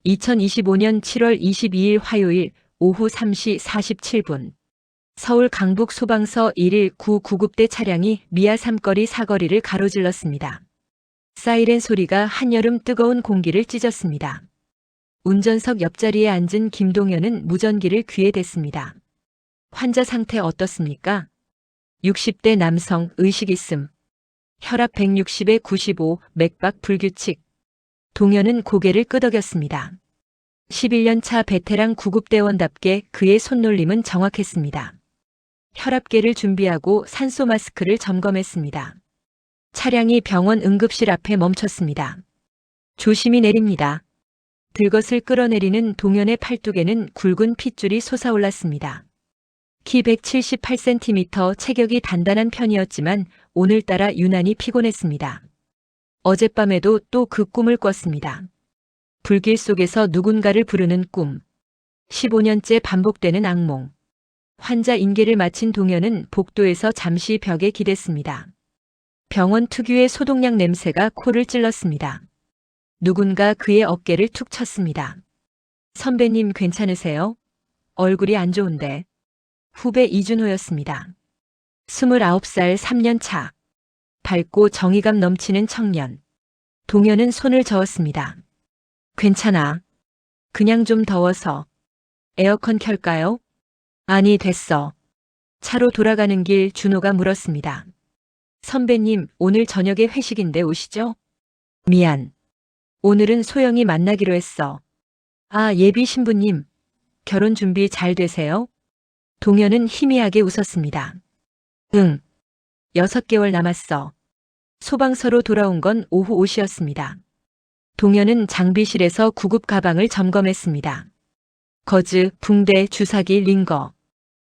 2025년 7월 22일 화요일 오후 3시 47분. 서울 강북 소방서 119 구급대 차량이 미아 삼거리 사거리를 가로질렀습니다. 사이렌 소리가 한여름 뜨거운 공기를 찢었습니다. 운전석 옆자리에 앉은 김동현은 무전기를 귀에 댔습니다. 환자 상태 어떻습니까? 60대 남성, 의식 있음. 혈압 160에 95, 맥박 불규칙. 동현은 고개를 끄덕였습니다. 11년 차 베테랑 구급대원답게 그의 손놀림은 정확했습니다. 혈압계를 준비하고 산소 마스크를 점검했습니다. 차량이 병원 응급실 앞에 멈췄습니다. 조심히 내립니다. 들것을 끌어내리는 동현의 팔뚝에는 굵은 핏줄이 솟아올랐습니다. 키 178cm, 체격이 단단한 편이었지만 오늘따라 유난히 피곤했습니다. 어젯밤에도 또 그 꿈을 꿨습니다. 불길 속에서 누군가를 부르는 꿈. 15년째 반복되는 악몽. 환자 인계를 마친 동현은 복도에서 잠시 벽에 기댔습니다. 병원 특유의 소독약 냄새가 코를 찔렀습니다. 누군가 그의 어깨를 툭 쳤습니다. 선배님 괜찮으세요? 얼굴이 안 좋은데. 후배 이준호였습니다. 29살 3년 차. 밝고 정의감 넘치는 청년. 동현은 손을 저었습니다. 괜찮아. 그냥 좀 더워서. 에어컨 켤까요? 아니, 됐어. 차로 돌아가는 길 준호가 물었습니다. 선배님, 오늘 저녁에 회식인데 오시죠? 미안. 오늘은 소영이 만나기로 했어. 아, 예비 신부님. 결혼 준비 잘 되세요? 동현은 희미하게 웃었습니다. 응. 6개월 남았어. 소방서로 돌아온 건 오후 5시였습니다. 동현은 장비실에서 구급 가방을 점검했습니다. 거즈, 붕대, 주사기, 링거.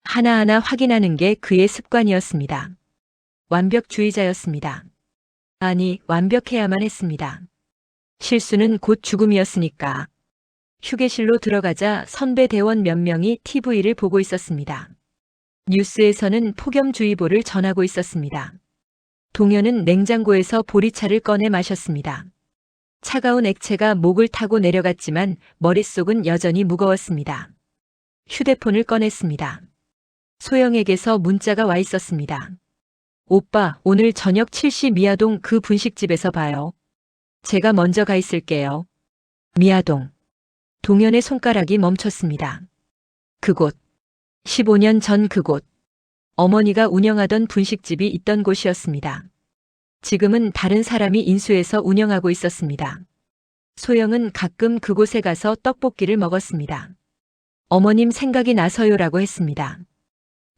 하나하나 확인하는 게 그의 습관이었습니다. 완벽주의자였습니다. 아니, 완벽해야만 했습니다. 실수는 곧 죽음이었으니까. 휴게실로 들어가자 선배 대원 몇 명이 TV를 보고 있었습니다. 뉴스에서는 폭염주의보를 전하고 있었습니다. 동현은 냉장고에서 보리차를 꺼내 마셨습니다. 차가운 액체가 목을 타고 내려갔지만 머릿속은 여전히 무거웠습니다. 휴대폰을 꺼냈습니다. 소영에게서 문자가 와 있었습니다. 오빠, 오늘 저녁 7시 미아동 그 분식집에서 봐요. 제가 먼저 가 있을게요. 미아동. 동현의 손가락이 멈췄습니다. 그곳. 15년 전 그곳. 어머니가 운영하던 분식집이 있던 곳이었습니다. 지금은 다른 사람이 인수해서 운영하고 있었습니다. 소영은 가끔 그곳에 가서 떡볶이를 먹었습니다. 어머님 생각이 나서요라고 했습니다.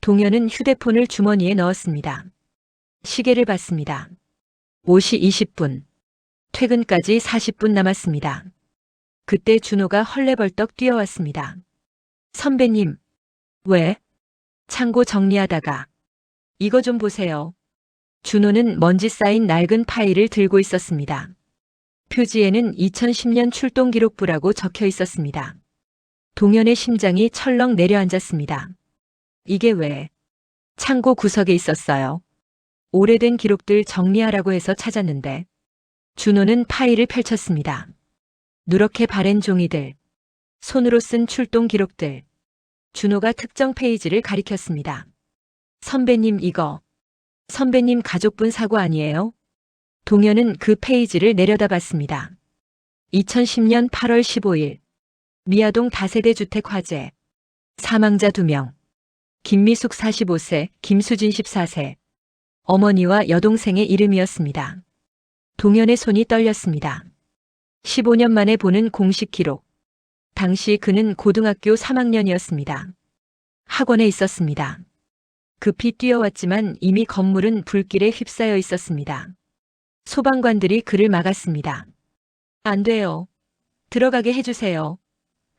동현은 휴대폰을 주머니에 넣었습니다. 시계를 봤습니다. 5시 20분. 퇴근까지 40분 남았습니다. 그때 준호가 헐레벌떡 뛰어왔습니다. 선배님. 왜? 창고 정리하다가. 이거 좀 보세요. 준호는 먼지 쌓인 낡은 파일을 들고 있었습니다. 표지에는 2010년 출동 기록부라고 적혀 있었습니다. 동현의 심장이 철렁 내려앉았습니다. 이게 왜? 창고 구석에 있었어요. 오래된 기록들 정리하라고 해서 찾았는데. 준호는 파일을 펼쳤습니다. 누렇게 바랜 종이들. 손으로 쓴 출동 기록들. 준호가 특정 페이지를 가리켰습니다. 선배님 이거. 선배님 가족분 사고 아니에요? 동현은 그 페이지를 내려다봤습니다. 2010년 8월 15일. 미아동 다세대 주택 화재. 사망자 2명. 김미숙 45세, 김수진 14세. 어머니와 여동생의 이름이었습니다. 동현의 손이 떨렸습니다. 15년 만에 보는 공식 기록. 당시 그는 고등학교 3학년이었습니다. 학원에 있었습니다. 급히 뛰어왔지만 이미 건물은 불길에 휩싸여 있었습니다. 소방관들이 그를 막았습니다. 안 돼요. 들어가게 해주세요.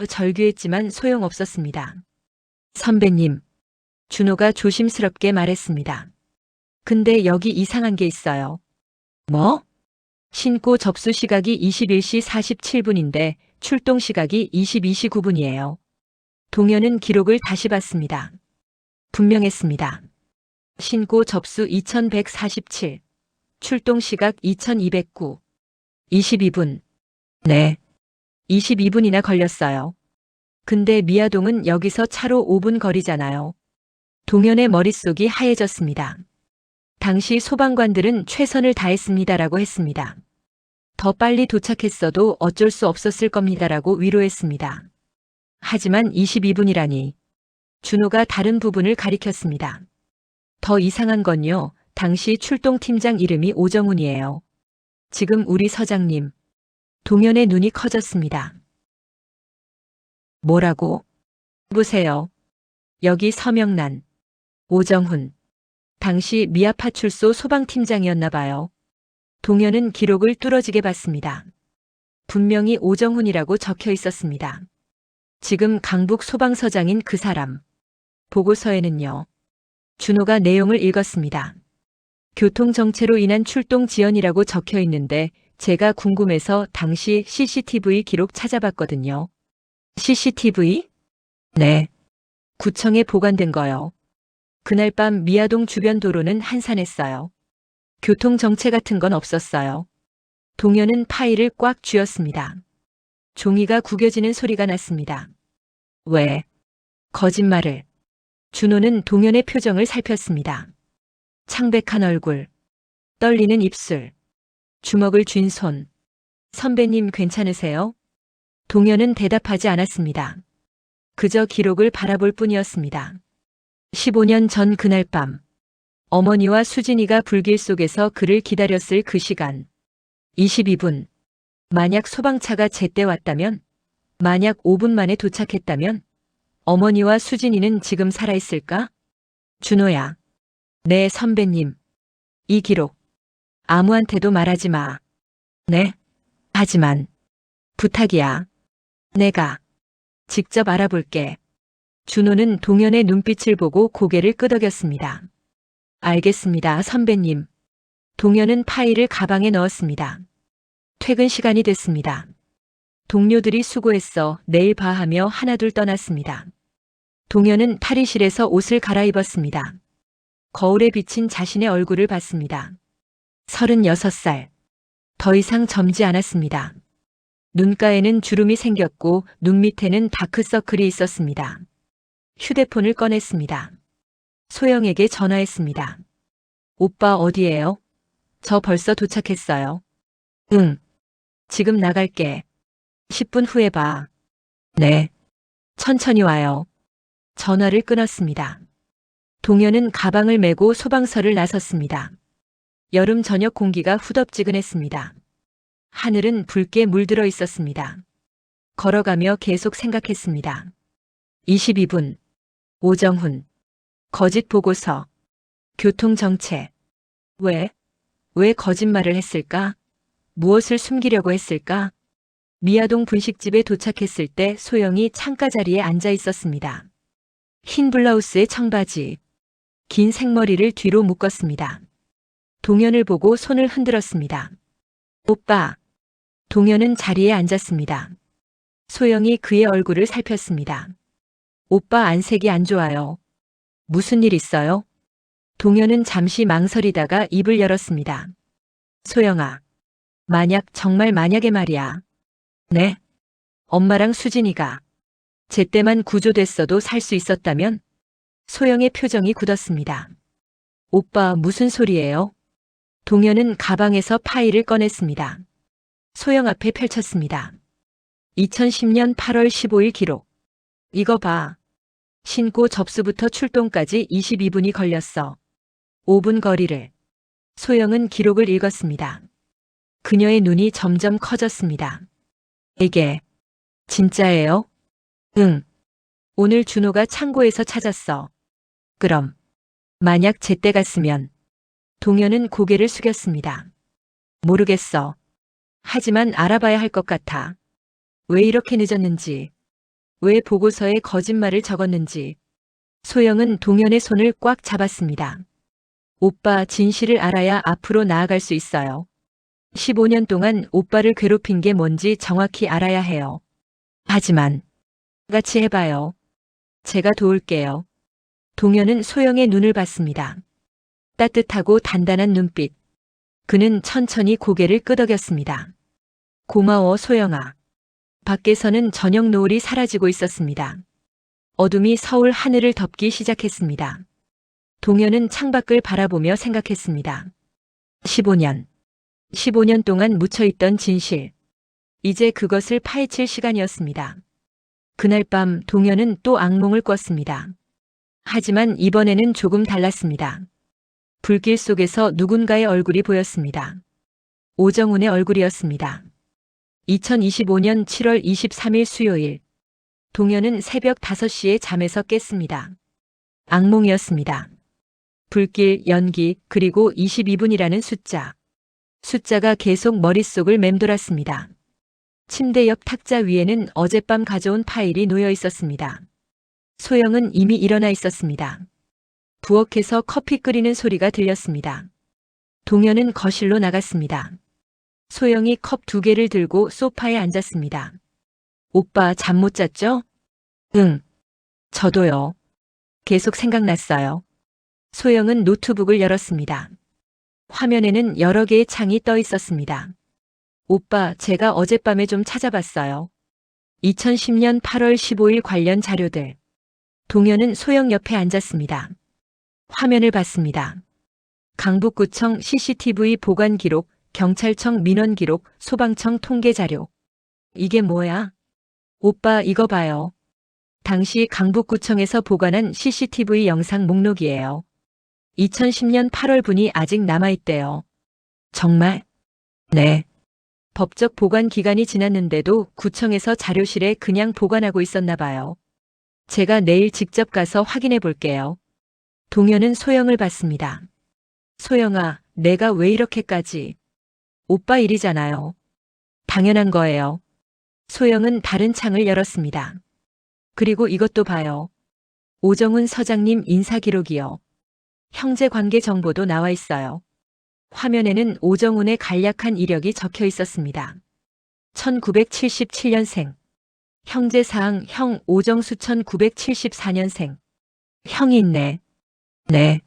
절규했지만 소용없었습니다. 선배님. 준호가 조심스럽게 말했습니다. 근데 여기 이상한 게 있어요. 뭐? 신고 접수 시각이 21시 47분인데 출동 시각이 22시 9분이에요. 동현은 기록을 다시 봤습니다. 분명했습니다. 신고 접수 2147, 출동 시각 2209, 22분. 네. 22분이나 걸렸어요. 근데 미아동은 여기서 차로 5분 거리잖아요. 동현의 머릿속이 하얘졌습니다. 당시 소방관들은 최선을 다했습니다라고 했습니다. 더 빨리 도착했어도 어쩔 수 없었을 겁니다라고 위로했습니다. 하지만 22분이라니. 준호가 다른 부분을 가리켰습니다. 더 이상한 건요. 당시 출동팀장 이름이 오정훈이에요. 지금 우리 서장님. 동현의 눈이 커졌습니다. 뭐라고? 보세요. 여기 서명란. 오정훈. 당시 미아파출소 소방팀장이었나 봐요. 동현은 기록을 뚫어지게 봤습니다. 분명히 오정훈이라고 적혀 있었습니다. 지금 강북 소방서장인 그 사람. 보고서에는요. 준호가 내용을 읽었습니다. 교통정체로 인한 출동 지연이라고 적혀 있는데 제가 궁금해서 당시 CCTV 기록 찾아봤거든요. CCTV? 네. 구청에 보관된 거요. 그날 밤 미아동 주변 도로는 한산했어요. 교통정체 같은 건 없었어요. 동현은 파일을 꽉 쥐었습니다. 종이가 구겨지는 소리가 났습니다. 왜? 거짓말을. 준호는 동현의 표정을 살폈습니다. 창백한 얼굴, 떨리는 입술, 주먹을 쥔 손. 선배님 괜찮으세요? 동현은 대답하지 않았습니다. 그저 기록을 바라볼 뿐이었습니다. 15년 전 그날 밤, 어머니와 수진이가 불길 속에서 그를 기다렸을 그 시간. 22분. 만약 소방차가 제때 왔다면, 만약 5분 만에 도착했다면, 어머니와 수진이는 지금 살아있을까? 준호야. 네, 선배님. 이 기록. 아무한테도 말하지 마. 네. 하지만. 부탁이야. 내가. 직접 알아볼게. 준호는 동현의 눈빛을 보고 고개를 끄덕였습니다. 알겠습니다, 선배님. 동현은 파일을 가방에 넣었습니다. 퇴근 시간이 됐습니다. 동료들이 수고했어, 내일 봐 하며 하나둘 떠났습니다. 동현은 탈의실에서 옷을 갈아입었습니다. 거울에 비친 자신의 얼굴을 봤습니다. 36살. 더 이상 젊지 않았습니다. 눈가에는 주름이 생겼고 눈 밑에는 다크서클이 있었습니다. 휴대폰을 꺼냈습니다. 소영에게 전화했습니다. 오빠 어디에요? 저 벌써 도착했어요. 응. 지금 나갈게. 10분 후에 봐. 네. 천천히 와요. 전화를 끊었습니다. 동현은 가방을 메고 소방서를 나섰습니다. 여름 저녁 공기가 후덥지근했습니다. 하늘은 붉게 물들어 있었습니다. 걸어가며 계속 생각했습니다. 22분. 오정훈. 거짓 보고서. 교통정체. 왜 거짓말을 했을까? 무엇을 숨기려고 했을까? 미아동 분식집에 도착했을 때 소영이 창가 자리에 앉아 있었습니다. 흰 블라우스에 청바지. 긴 생머리를 뒤로 묶었습니다. 동현을 보고 손을 흔들었습니다. 오빠. 동현은 자리에 앉았습니다. 소영이 그의 얼굴을 살폈습니다. 오빠 안색이 안 좋아요. 무슨 일 있어요? 동현은 잠시 망설이다가 입을 열었습니다. 소영아. 정말 만약에 말이야. 네? 엄마랑 수진이가 제때만 구조됐어도 살 수 있었다면? 소영의 표정이 굳었습니다. 오빠 무슨 소리예요? 동현은 가방에서 파일을 꺼냈습니다. 소영 앞에 펼쳤습니다. 2010년 8월 15일 기록. 이거 봐. 신고 접수부터 출동까지 22분이 걸렸어. 5분 거리를. 소영은 기록을 읽었습니다. 그녀의 눈이 점점 커졌습니다. 이게 진짜예요? 응. 오늘 준호가 창고에서 찾았어. 그럼 만약 제때 갔으면. 동현은 고개를 숙였습니다. 모르겠어. 하지만 알아봐야 할 것 같아. 왜 이렇게 늦었는지. 왜 보고서에 거짓말을 적었는지. 소영은 동현의 손을 꽉 잡았습니다. 오빠 진실을 알아야 앞으로 나아갈 수 있어요. 15년 동안 오빠를 괴롭힌 게 뭔지 정확히 알아야 해요. 하지만 같이 해봐요. 제가 도울게요. 동현은 소영의 눈을 봤습니다. 따뜻하고 단단한 눈빛. 그는 천천히 고개를 끄덕였습니다. 고마워 소영아. 밖에서는 저녁 노을이 사라지고 있었습니다. 어둠이 서울 하늘을 덮기 시작했습니다. 동현은 창밖을 바라보며 생각했습니다. 15년. 15년 동안 묻혀있던 진실. 이제 그것을 파헤칠 시간이었습니다. 그날 밤 동현은 또 악몽을 꿨습니다. 하지만 이번에는 조금 달랐습니다. 불길 속에서 누군가의 얼굴이 보였습니다. 오정훈의 얼굴이었습니다. 2025년 7월 23일 수요일. 동현은 새벽 5시에 잠에서 깼습니다. 악몽이었습니다. 불길, 연기, 그리고 22분이라는 숫자. 숫자가 계속 머릿속을 맴돌았습니다. 침대 옆 탁자 위에는 어젯밤 가져온 파일이 놓여 있었습니다. 소영은 이미 일어나 있었습니다. 부엌에서 커피 끓이는 소리가 들렸습니다. 동현은 거실로 나갔습니다. 소영이 컵 2개를 들고 소파에 앉았습니다. 오빠 잠 못 잤죠? 응. 저도요. 계속 생각났어요. 소영은 노트북을 열었습니다. 화면에는 여러 개의 창이 떠 있었습니다. 오빠, 제가 어젯밤에 좀 찾아봤어요. 2010년 8월 15일 관련 자료들. 동현은 소영 옆에 앉았습니다. 화면을 봤습니다. 강북구청 CCTV 보관 기록, 경찰청 민원 기록, 소방청 통계 자료. 이게 뭐야? 오빠, 이거 봐요. 당시 강북구청에서 보관한 CCTV 영상 목록이에요. 2010년 8월 분이 아직 남아있대요. 정말? 네. 법적 보관 기간이 지났는데도 구청에서 자료실에 그냥 보관하고 있었나 봐요. 제가 내일 직접 가서 확인해 볼게요. 동현은 소영을 봤습니다. 소영아, 내가 왜 이렇게까지? 오빠 일이잖아요. 당연한 거예요. 소영은 다른 창을 열었습니다. 그리고 이것도 봐요. 오정훈 서장님 인사 기록이요. 형제 관계 정보도 나와 있어요. 화면에는 오정훈의 간략한 이력이 적혀 있었습니다. 1977년생. 형제사항 형 오정수 1974년생. 형이 있네. 네.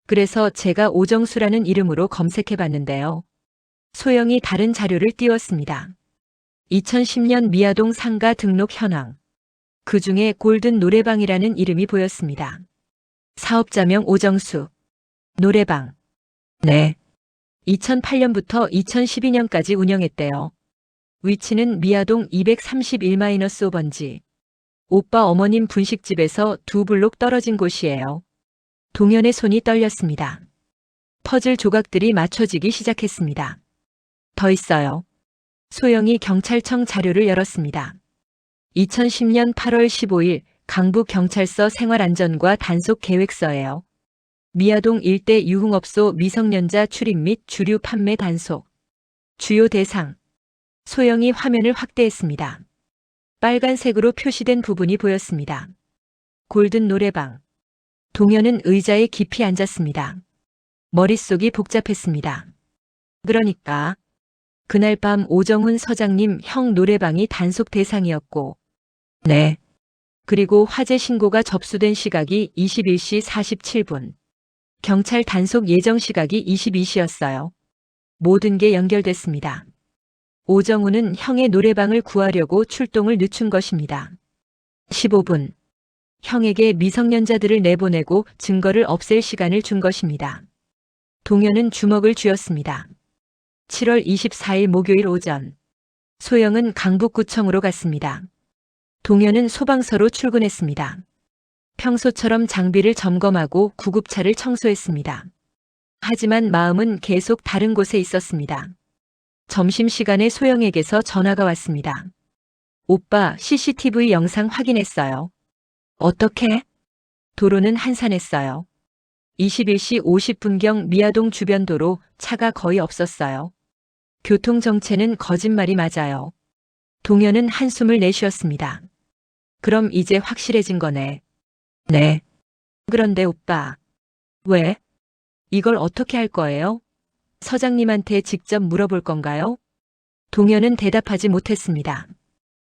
그래서 제가 오정수라는 이름으로 검색해 봤는데요. 소영이 다른 자료를 띄웠습니다. 2010년 미아동 상가 등록 현황. 그 중에 골든 노래방이라는 이름이 보였습니다. 사업자명 오정수. 노래방. 네. 2008년부터 2012년까지 운영했대요. 위치는 미아동 231-5번지. 오빠 어머님 분식집에서 2블록 떨어진 곳이에요. 동현의 손이 떨렸습니다. 퍼즐 조각들이 맞춰지기 시작했습니다. 더 있어요. 소영이 경찰청 자료를 열었습니다. 2010년 8월 15일 강북경찰서 생활안전과 단속계획서예요. 미아동 일대 유흥업소 미성년자 출입 및 주류 판매 단속. 주요 대상. 소영이 화면을 확대했습니다. 빨간색으로 표시된 부분이 보였습니다. 골든 노래방. 동현은 의자에 깊이 앉았습니다. 머릿속이 복잡했습니다. 그러니까 그날 밤 오정훈 서장님 형 노래방이 단속 대상이었고, 네. 그리고 화재 신고가 접수된 시각이 21시 47분. 경찰 단속 예정 시각이 22시였어요. 모든 게 연결됐습니다. 오정훈은 형의 노래방을 구하려고 출동을 늦춘 것입니다. 15분. 형에게 미성년자들을 내보내고 증거를 없앨 시간을 준 것입니다. 동현은 주먹을 쥐었습니다. 7월 24일 목요일 오전. 소영은 강북구청으로 갔습니다. 동현은 소방서로 출근했습니다. 평소처럼 장비를 점검하고 구급차를 청소했습니다. 하지만 마음은 계속 다른 곳에 있었습니다. 점심시간에 소영에게서 전화가 왔습니다. 오빠, CCTV 영상 확인했어요. 어떻게? 도로는 한산했어요. 21시 50분경 미아동 주변 도로 차가 거의 없었어요. 교통정체는 거짓말이 맞아요. 동현은 한숨을 내쉬었습니다. 그럼 이제 확실해진 거네. 네. 그런데 오빠. 왜? 이걸 어떻게 할 거예요? 서장님한테 직접 물어볼 건가요? 동현은 대답하지 못했습니다.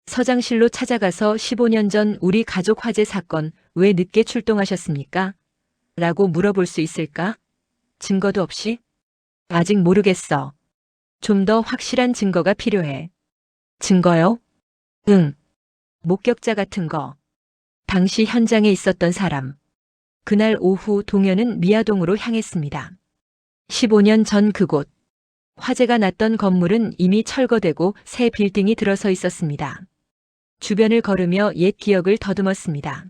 서장실로 찾아가서 15년 전 우리 가족 화재 사건 왜 늦게 출동하셨습니까? 라고 물어볼 수 있을까? 증거도 없이? 아직 모르겠어. 좀 더 확실한 증거가 필요해. 증거요? 응. 목격자 같은 거. 당시 현장에 있었던 사람. 그날 오후 동현은 미아동으로 향했습니다. 15년 전 그곳. 화재가 났던 건물은 이미 철거되고 새 빌딩이 들어서 있었습니다. 주변을 걸으며 옛 기억을 더듬었습니다.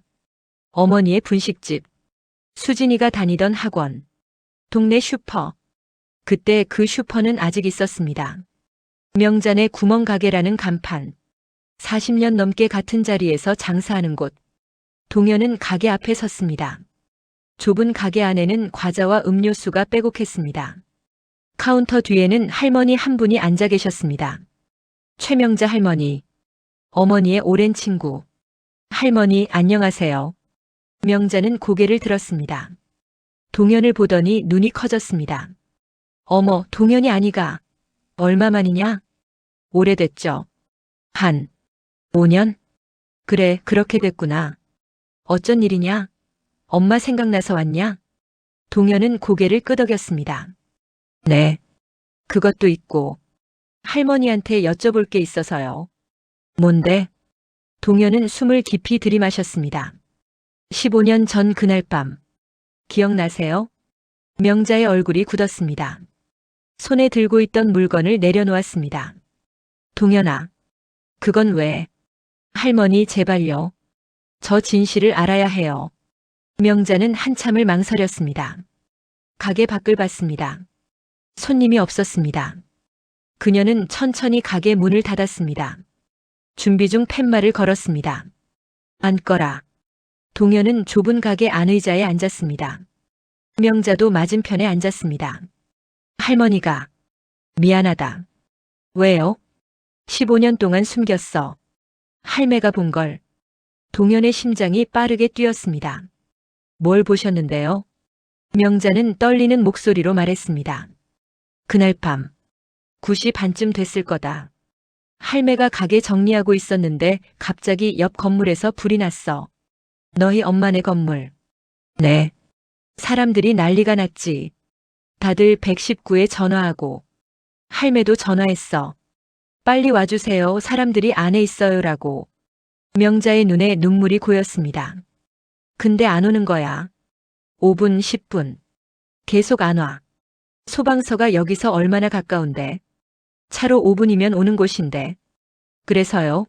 어머니의 분식집, 수진이가 다니던 학원, 동네 슈퍼. 그때 그 슈퍼는 아직 있었습니다. 명잔의 구멍가게라는 간판. 40년 넘게 같은 자리에서 장사하는 곳. 동현은 가게 앞에 섰습니다. 좁은 가게 안에는 과자와 음료수가 빼곡했습니다. 카운터 뒤에는 할머니 한 분이 앉아 계셨습니다. 최명자 할머니. 어머니의 오랜 친구. 할머니 안녕하세요. 명자는 고개를 들었습니다. 동현을 보더니 눈이 커졌습니다. 어머, 동현이 아니가. 얼마만이냐? 오래됐죠. 한 5년? 그래, 그렇게 됐구나. 어쩐 일이냐? 엄마 생각나서 왔냐? 동현은 고개를 끄덕였습니다. 네. 그것도 있고. 할머니한테 여쭤볼 게 있어서요. 뭔데? 동현은 숨을 깊이 들이마셨습니다. 15년 전 그날 밤. 기억나세요? 명자의 얼굴이 굳었습니다. 손에 들고 있던 물건을 내려놓았습니다. 동현아. 그건 왜? 할머니 제발요. 저 진실을 알아야 해요. 명자는 한참을 망설였습니다. 가게 밖을 봤습니다. 손님이 없었습니다. 그녀는 천천히 가게 문을 닫았습니다. 준비 중 팻말을 걸었습니다. 앉거라. 동현은 좁은 가게 안의자에 앉았습니다. 명자도 맞은편에 앉았습니다. 할머니가 미안하다. 왜요? 15년 동안 숨겼어. 할매가 본 걸. 동현의 심장이 빠르게 뛰었습니다. 뭘 보셨는데요? 명자는 떨리는 목소리로 말했습니다. 그날 밤 9시 반쯤 됐을 거다. 할매가 가게 정리하고 있었는데 갑자기 옆 건물에서 불이 났어. 너희 엄마네 건물. 네. 사람들이 난리가 났지. 다들 119에 전화하고. 할매도 전화했어. 빨리 와주세요. 사람들이 안에 있어요라고. 명자의 눈에 눈물이 고였습니다. 근데 안 오는 거야. 5분, 10분. 계속 안 와. 소방서가 여기서 얼마나 가까운데. 차로 5분이면 오는 곳인데. 그래서요.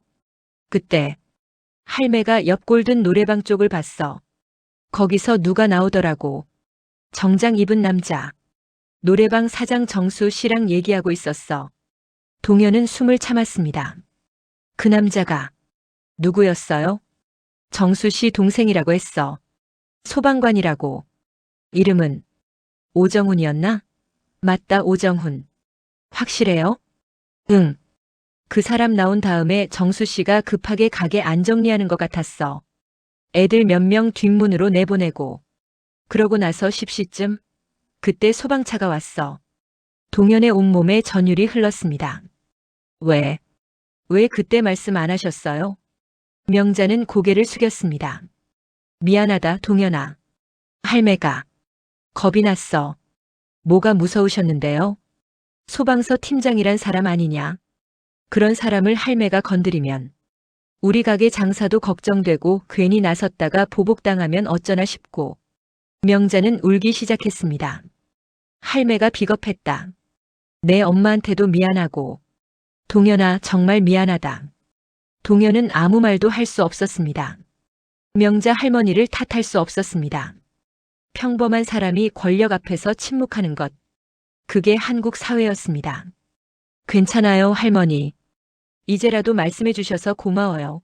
그때 할매가 옆 골든 노래방 쪽을 봤어. 거기서 누가 나오더라고. 정장 입은 남자. 노래방 사장 정수 씨랑 얘기하고 있었어. 동현은 숨을 참았습니다. 그 남자가 누구였어요? 정수 씨 동생이라고 했어. 소방관이라고. 이름은 오정훈이었나? 맞다, 오정훈. 확실해요? 응. 그 사람 나온 다음에 정수 씨가 급하게 가게 안 정리하는 것 같았어. 애들 몇 명 뒷문으로 내보내고. 그러고 나서 10시쯤 그때 소방차가 왔어. 동현의 온몸에 전율이 흘렀습니다. 왜 그때 말씀 안 하셨어요? 명자는 고개를 숙였습니다. 미안하다, 동현아. 할매가 겁이 났어. 뭐가 무서우셨는데요? 소방서 팀장이란 사람 아니냐? 그런 사람을 할매가 건드리면 우리 가게 장사도 걱정되고 괜히 나섰다가 보복당하면 어쩌나 싶고. 명자는 울기 시작했습니다. 할매가 비겁했다. 내 엄마한테도 미안하고. 동현아, 정말 미안하다. 동현은 아무 말도 할 수 없었습니다. 명자 할머니를 탓할 수 없었습니다. 평범한 사람이 권력 앞에서 침묵하는 것. 그게 한국 사회였습니다. 괜찮아요, 할머니. 이제라도 말씀해 주셔서 고마워요.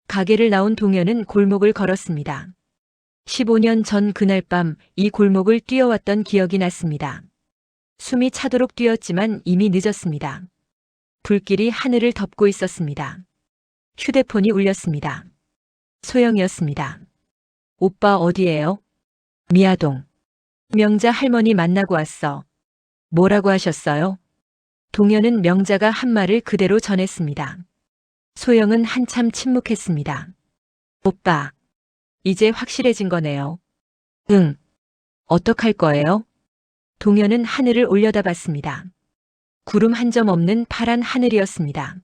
가게를 나온 동현은 골목을 걸었습니다. 15년 전 그날 밤 이 골목을 뛰어왔던 기억이 났습니다. 숨이 차도록 뛰었지만 이미 늦었습니다. 불길이 하늘을 덮고 있었습니다. 휴대폰이 울렸습니다. 소영이었습니다. 오빠 어디에요? 미아동. 명자 할머니 만나고 왔어. 뭐라고 하셨어요? 동현은 명자가 한 말을 그대로 전했습니다. 소영은 한참 침묵했습니다. 오빠, 이제 확실해진 거네요. 응. 어떡할 거예요? 동현은 하늘을 올려다봤습니다. 구름 한 점 없는 파란 하늘이었습니다.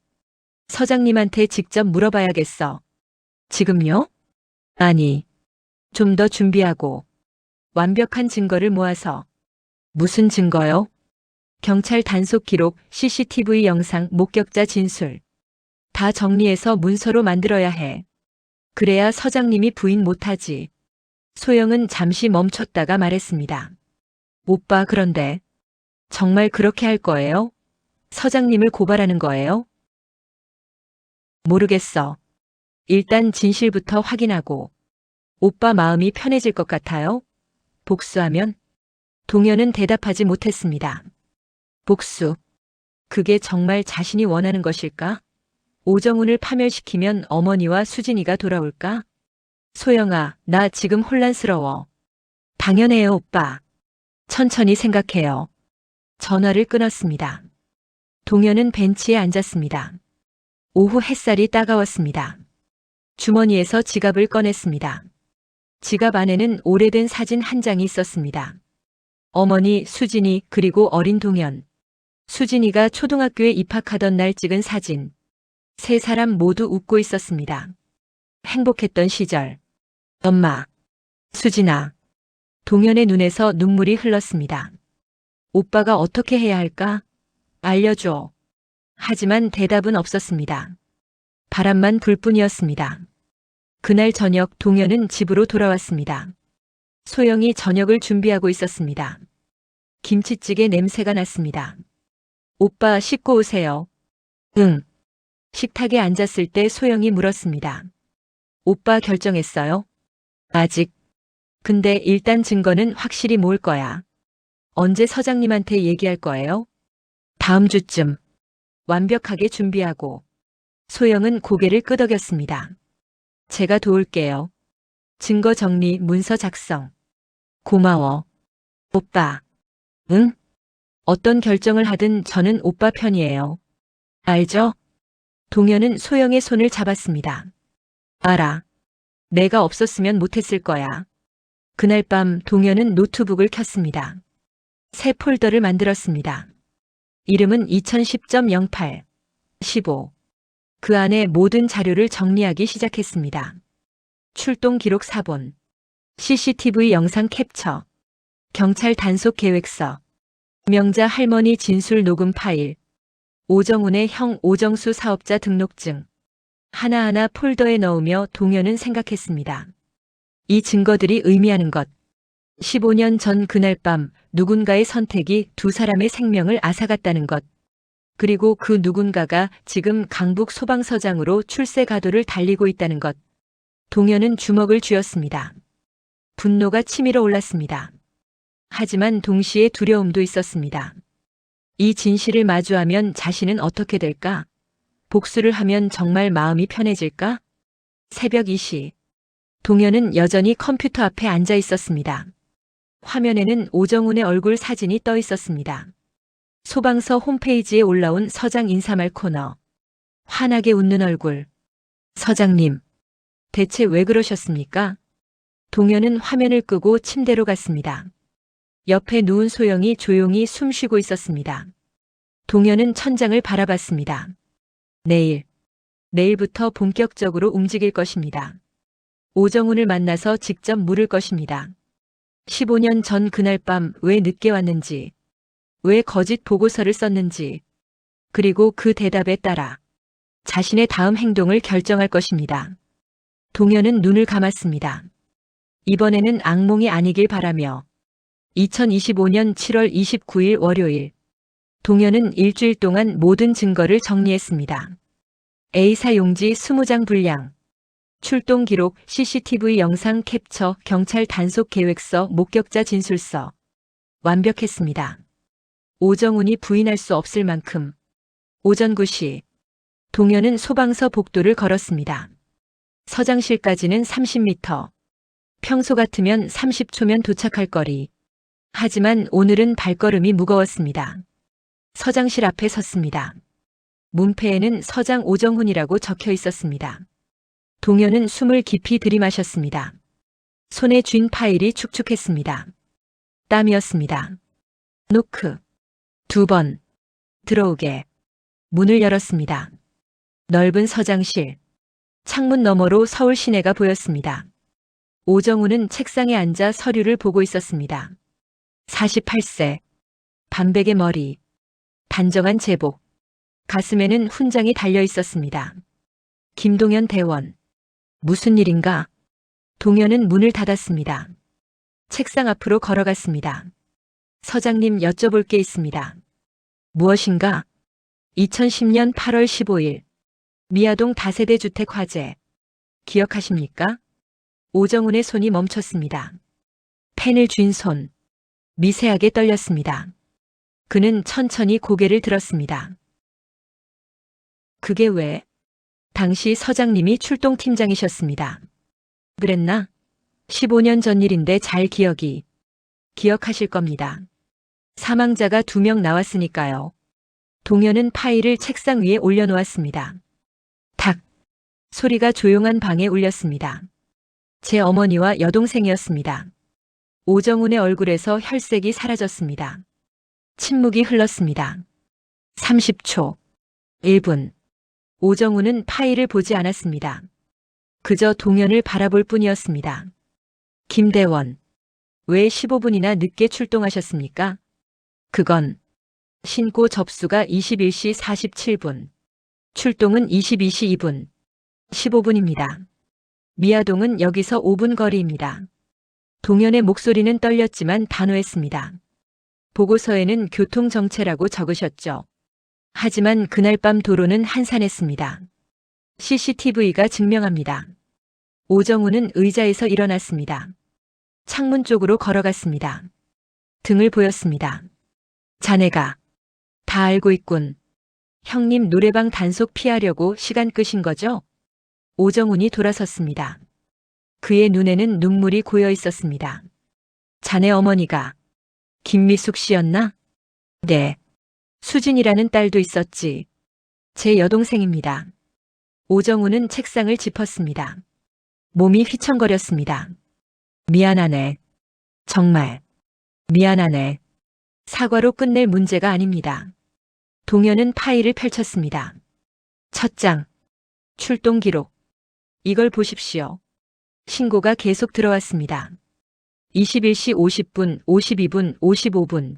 서장님한테 직접 물어봐야겠어. 지금요? 아니, 좀 더 준비하고 완벽한 증거를 모아서. 무슨 증거요? 경찰 단속 기록, CCTV 영상, 목격자 진술. 다 정리해서 문서로 만들어야 해. 그래야 서장님이 부인 못하지. 소영은 잠시 멈췄다가 말했습니다. 오빠, 그런데 정말 그렇게 할 거예요? 서장님을 고발하는 거예요? 모르겠어. 일단 진실부터 확인하고. 오빠 마음이 편해질 것 같아요? 복수하면? 동현은 대답하지 못했습니다. 복수. 그게 정말 자신이 원하는 것일까? 오정훈을 파멸시키면 어머니와 수진이가 돌아올까? 소영아, 나 지금 혼란스러워. 당연해요, 오빠. 천천히 생각해요. 전화를 끊었습니다. 동현은 벤치에 앉았습니다. 오후 햇살이 따가웠습니다. 주머니에서 지갑을 꺼냈습니다. 지갑 안에는 오래된 사진 한 장이 있었습니다. 어머니, 수진이, 그리고 어린 동현. 수진이가 초등학교에 입학하던 날 찍은 사진. 세 사람 모두 웃고 있었습니다. 행복했던 시절. 엄마, 수진아. 동현의 눈에서 눈물이 흘렀습니다. 오빠가 어떻게 해야 할까? 알려줘. 하지만 대답은 없었습니다. 바람만 불 뿐이었습니다. 그날 저녁 동현은 집으로 돌아왔습니다. 소영이 저녁을 준비하고 있었습니다. 김치찌개 냄새가 났습니다. 오빠, 씻고 오세요. 응. 식탁에 앉았을 때 소영이 물었습니다. 오빠 결정했어요? 아직. 근데 일단 증거는 확실히 모을 거야. 언제 서장님한테 얘기할 거예요? 다음 주쯤. 완벽하게 준비하고. 소영은 고개를 끄덕였습니다. 제가 도울게요. 증거 정리, 문서 작성. 고마워. 오빠. 응? 어떤 결정을 하든 저는 오빠 편이에요. 알죠? 동현은 소영의 손을 잡았습니다. 알아. 내가 없었으면 못했을 거야. 그날 밤 동현은 노트북을 켰습니다. 새 폴더를 만들었습니다. 이름은 2010.08, 15. 그 안에 모든 자료를 정리하기 시작했습니다. 출동 기록 사본, CCTV 영상 캡처, 경찰 단속 계획서, 명자 할머니 진술 녹음 파일, 오정훈의 형 오정수 사업자 등록증. 하나하나 폴더에 넣으며 동현은 생각했습니다. 이 증거들이 의미하는 것. 15년 전 그날 밤 누군가의 선택이 두 사람의 생명을 앗아갔다는 것. 그리고 그 누군가가 지금 강북 소방서장으로 출세 가도를 달리고 있다는 것. 동현은 주먹을 쥐었습니다. 분노가 치밀어 올랐습니다. 하지만 동시에 두려움도 있었습니다. 이 진실을 마주하면 자신은 어떻게 될까? 복수를 하면 정말 마음이 편해질까? 새벽 2시. 동현은 여전히 컴퓨터 앞에 앉아 있었습니다. 화면에는 오정훈의 얼굴 사진이 떠 있었습니다. 소방서 홈페이지에 올라온 서장 인사말 코너. 환하게 웃는 얼굴. 서장님, 대체 왜 그러셨습니까? 동현은 화면을 끄고 침대로 갔습니다. 옆에 누운 소영이 조용히 숨 쉬고 있었습니다. 동현은 천장을 바라봤습니다. 내일부터 본격적으로 움직일 것입니다. 오정훈을 만나서 직접 물을 것입니다. 15년 전 그날 밤 왜 늦게 왔는지, 왜 거짓 보고서를 썼는지, 그리고 그 대답에 따라 자신의 다음 행동을 결정할 것입니다. 동현은 눈을 감았습니다. 이번에는 악몽이 아니길 바라며 2025년 7월 29일 월요일. 동현은 일주일 동안 모든 증거를 정리했습니다. A사 용지 20장 분량. 출동 기록, CCTV 영상 캡처, 경찰 단속 계획서, 목격자 진술서. 완벽했습니다. 오정훈이 부인할 수 없을 만큼. 오전 9시. 동현은 소방서 복도를 걸었습니다. 서장실까지는 30m. 평소 같으면 30초면 도착할 거리. 하지만 오늘은 발걸음이 무거웠습니다. 서장실 앞에 섰습니다. 문패에는 서장 오정훈이라고 적혀 있었습니다. 동현은 숨을 깊이 들이마셨습니다. 손에 쥔 파일이 축축했습니다. 땀이었습니다. 노크. 2번. 들어오게. 문을 열었습니다. 넓은 서장실. 창문 너머로 서울 시내가 보였습니다. 오정우는 책상에 앉아 서류를 보고 있었습니다. 48세. 반백의 머리. 단정한 제복. 가슴에는 훈장이 달려 있었습니다. 김동현 대원. 무슨 일인가? 동현은 문을 닫았습니다. 책상 앞으로 걸어갔습니다. 서장님, 여쭤볼 게 있습니다. 무엇인가? 2010년 8월 15일. 미아동 다세대 주택 화재. 기억하십니까? 오정훈의 손이 멈췄습니다. 펜을 쥔 손. 미세하게 떨렸습니다. 그는 천천히 고개를 들었습니다. 그게 왜? 당시 서장님이 출동팀장이셨습니다. 그랬나? 15년 전 일인데 잘 기억하실 겁니다. 사망자가 2명 나왔으니까요. 동현은 파일을 책상 위에 올려놓았습니다. 탁! 소리가 조용한 방에 울렸습니다. 제 어머니와 여동생이었습니다. 오정훈의 얼굴에서 혈색이 사라졌습니다. 침묵이 흘렀습니다. 30초. 1분. 오정훈은 파일을 보지 않았습니다. 그저 동현을 바라볼 뿐이었습니다. 김대원. 왜 15분이나 늦게 출동하셨습니까? 그건 신고 접수가 21시 47분. 출동은 22시 2분. 15분입니다. 미아동은 여기서 5분 거리입니다. 동현의 목소리는 떨렸지만 단호했습니다. 보고서에는 교통정체라고 적으셨죠. 하지만 그날 밤 도로는 한산했습니다. CCTV가 증명합니다. 오정훈은 의자에서 일어났습니다. 창문 쪽으로 걸어갔습니다. 등을 보였습니다. 자네가 다 알고 있군. 형님 노래방 단속 피하려고 시간 끄신 거죠? 오정훈이 돌아섰습니다. 그의 눈에는 눈물이 고여 있었습니다. 자네 어머니가 김미숙 씨였나? 네. 수진이라는 딸도 있었지. 제 여동생입니다. 오정훈은 책상을 짚었습니다. 몸이 휘청거렸습니다. 미안하네. 정말. 미안하네. 사과로 끝낼 문제가 아닙니다. 동현은 파일을 펼쳤습니다. 첫 장. 출동 기록. 이걸 보십시오. 신고가 계속 들어왔습니다. 21시 50분, 52분, 55분.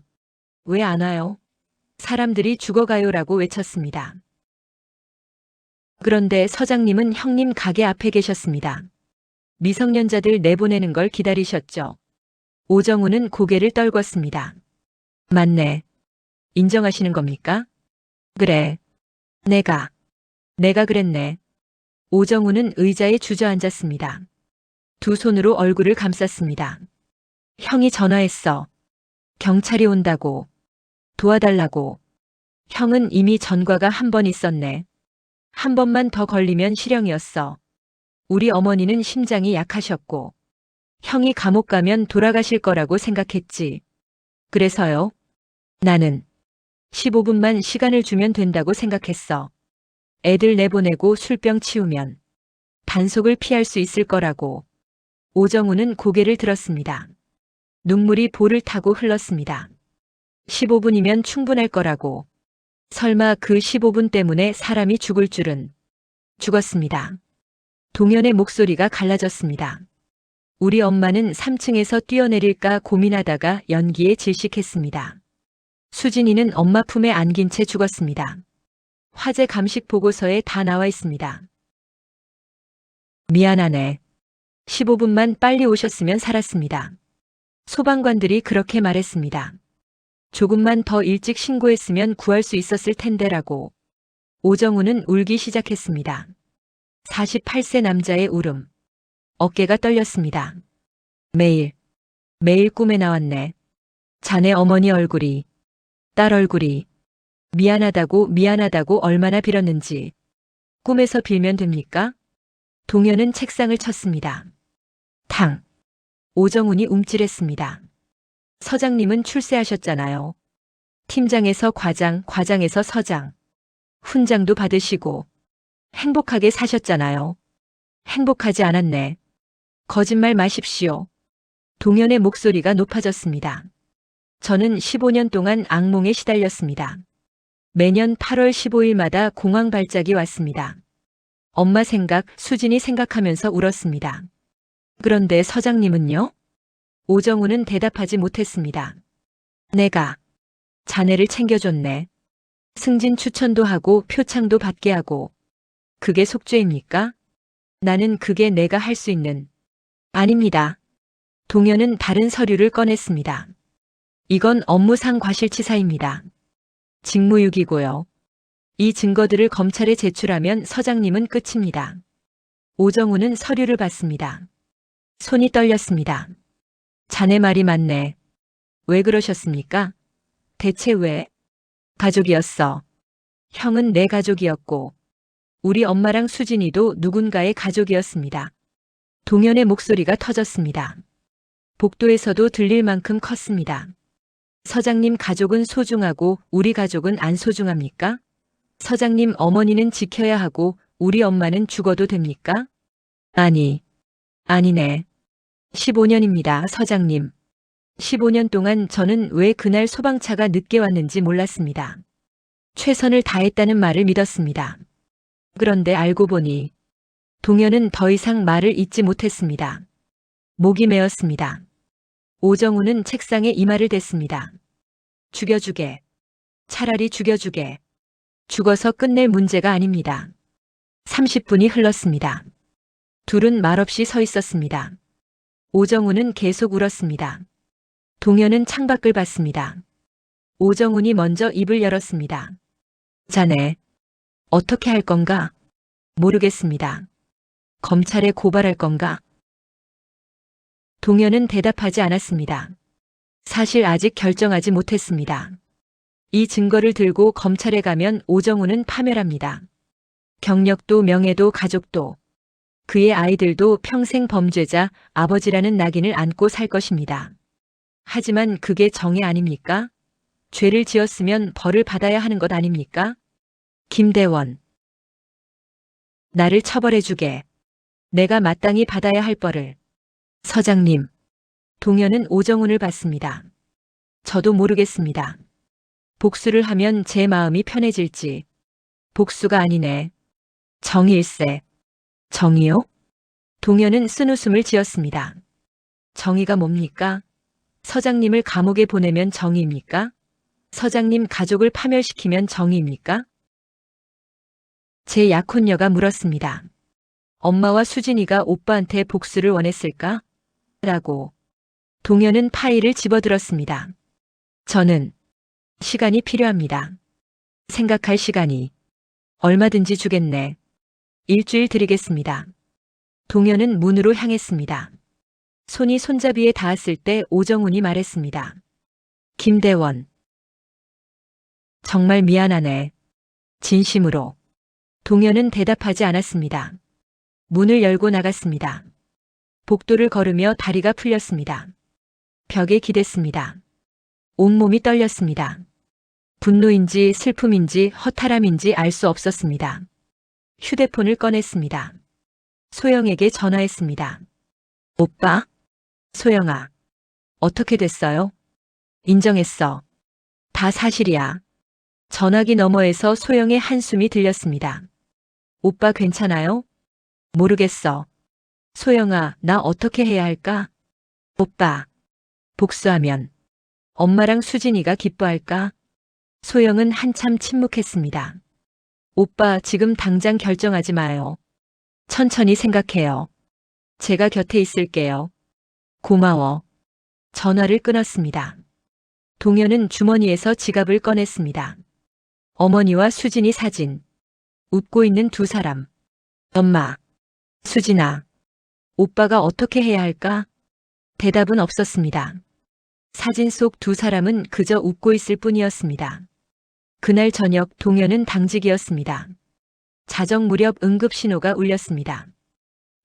왜 안 와요? 사람들이 죽어가요라고 외쳤습니다. 그런데 서장님은 형님 가게 앞에 계셨습니다. 미성년자들 내보내는 걸 기다리셨죠. 오정훈은 고개를 떨궜습니다. 맞네. 인정하시는 겁니까? 그래. 내가 그랬네. 오정훈은 의자에 주저앉았습니다. 두 손으로 얼굴을 감쌌습니다. 형이 전화했어. 경찰이 온다고. 도와달라고. 형은 이미 전과가 한 번 있었네. 한 번만 더 걸리면 실형이었어. 우리 어머니는 심장이 약하셨고 형이 감옥 가면 돌아가실 거라고 생각했지. 그래서요. 나는 15분만 시간을 주면 된다고 생각했어. 애들 내보내고 술병 치우면 단속을 피할 수 있을 거라고. 오정훈은 고개를 들었습니다. 눈물이 볼을 타고 흘렀습니다. 15분이면 충분할 거라고. 설마 그 15분 때문에 사람이 죽을 줄은. 죽었습니다. 동현의 목소리가 갈라졌습니다. 우리 엄마는 3층에서 뛰어내릴까 고민하다가 연기에 질식했습니다. 수진이는 엄마 품에 안긴 채 죽었습니다. 화재 감식 보고서에 다 나와 있습니다. 미안하네. 15분만 빨리 오셨으면 살았습니다. 소방관들이 그렇게 말했습니다. 조금만 더 일찍 신고했으면 구할 수 있었을 텐데라고. 오정훈은 울기 시작했습니다. 48세 남자의 울음. 어깨가 떨렸습니다. 매일 꿈에 나왔네. 자네 어머니 얼굴이, 딸 얼굴이. 미안하다고 얼마나 빌었는지. 꿈에서 빌면 됩니까? 동현은 책상을 쳤습니다. 탕. 오정훈이 움찔했습니다. 서장님은 출세하셨잖아요. 팀장에서 과장, 과장에서 서장. 훈장도 받으시고 행복하게 사셨잖아요. 행복하지 않았네. 거짓말 마십시오. 동현의 목소리가 높아졌습니다. 저는 15년 동안 악몽에 시달렸습니다. 매년 8월 15일마다 공황 발작이 왔습니다. 엄마 생각, 수진이 생각하면서 울었습니다. 그런데 서장님은요? 오정우는 대답하지 못했습니다. 내가 자네를 챙겨줬네. 승진 추천도 하고 표창도 받게 하고. 그게 속죄입니까? 나는 그게 내가 할 수 있는. 아닙니다. 동현은 다른 서류를 꺼냈습니다. 이건 업무상 과실치사입니다. 직무유기고요. 이 증거들을 검찰에 제출하면 서장님은 끝입니다. 오정우는 서류를 봤습니다. 손이 떨렸습니다. 자네 말이 맞네. 왜 그러셨습니까? 대체 왜? 가족이었어. 형은 내 가족이었고, 우리 엄마랑 수진이도 누군가의 가족이었습니다. 동현의 목소리가 터졌습니다. 복도에서도 들릴 만큼 컸습니다. 서장님 가족은 소중하고 우리 가족은 안 소중합니까? 서장님 어머니는 지켜야 하고 우리 엄마는 죽어도 됩니까? 아니네. 15년입니다, 서장님. 15년 동안 저는 왜 그날 소방차가 늦게 왔는지 몰랐습니다. 최선을 다했다는 말을 믿었습니다. 그런데 알고 보니 동현은 더 이상 말을 잇지 못했습니다. 목이 메었습니다. 오정우는 책상에 이마를 댔습니다. 죽여주게. 차라리 죽여주게. 죽어서 끝낼 문제가 아닙니다. 30분이 흘렀습니다. 둘은 말없이 서 있었습니다. 오정우는 계속 울었습니다. 동현은 창밖을 봤습니다. 오정훈이 먼저 입을 열었습니다. 자네, 어떻게 할 건가? 모르겠습니다. 검찰에 고발할 건가? 동현은 대답하지 않았습니다. 사실 아직 결정하지 못했습니다. 이 증거를 들고 검찰에 가면 오정우는 파멸합니다. 경력도 명예도 가족도 그의 아이들도 평생 범죄자 아버지라는 낙인을 안고 살 것입니다. 하지만 그게 정의 아닙니까? 죄를 지었으면 벌을 받아야 하는 것 아닙니까? 김대원. 나를 처벌해주게. 내가 마땅히 받아야 할 벌을. 서장님. 동현은 오정훈을 봤습니다. 저도 모르겠습니다. 복수를 하면 제 마음이 편해질지. 복수가 아니네. 정의일세. 정의요? 동현은 쓴웃음을 지었습니다. 정의가 뭡니까? 서장님을 감옥에 보내면 정의입니까? 서장님 가족을 파멸시키면 정의입니까? 제 약혼녀가 물었습니다. 엄마와 수진이가 오빠한테 복수를 원했을까? 라고. 동현은 파일을 집어들었습니다. 저는 시간이 필요합니다. 생각할 시간이. 얼마든지 주겠네. 일주일 드리겠습니다. 동현은 문으로 향했습니다. 손이 손잡이에 닿았을 때 오정훈이 말했습니다. 김대원. 정말 미안하네. 진심으로. 동현은 대답하지 않았습니다. 문을 열고 나갔습니다. 복도를 걸으며 다리가 풀렸습니다. 벽에 기댔습니다. 온몸이 떨렸습니다. 분노인지 슬픔인지 허탈함인지 알 수 없었습니다. 휴대폰을 꺼냈습니다. 소영에게 전화했습니다. 오빠? 소영아. 어떻게 됐어요? 인정했어. 다 사실이야. 전화기 너머에서 소영의 한숨이 들렸습니다. 오빠 괜찮아요? 모르겠어. 소영아, 나 어떻게 해야 할까? 오빠. 복수하면 엄마랑 수진이가 기뻐할까? 소영은 한참 침묵했습니다. 오빠 지금 당장 결정하지 마요. 천천히 생각해요. 제가 곁에 있을게요. 고마워. 전화를 끊었습니다. 동현은 주머니에서 지갑을 꺼냈습니다. 어머니와 수진이 사진. 웃고 있는 두 사람. 엄마. 수진아. 오빠가 어떻게 해야 할까? 대답은 없었습니다. 사진 속 두 사람은 그저 웃고 있을 뿐이었습니다. 그날 저녁 동현은 당직이었습니다. 자정 무렵 응급신호가 울렸습니다.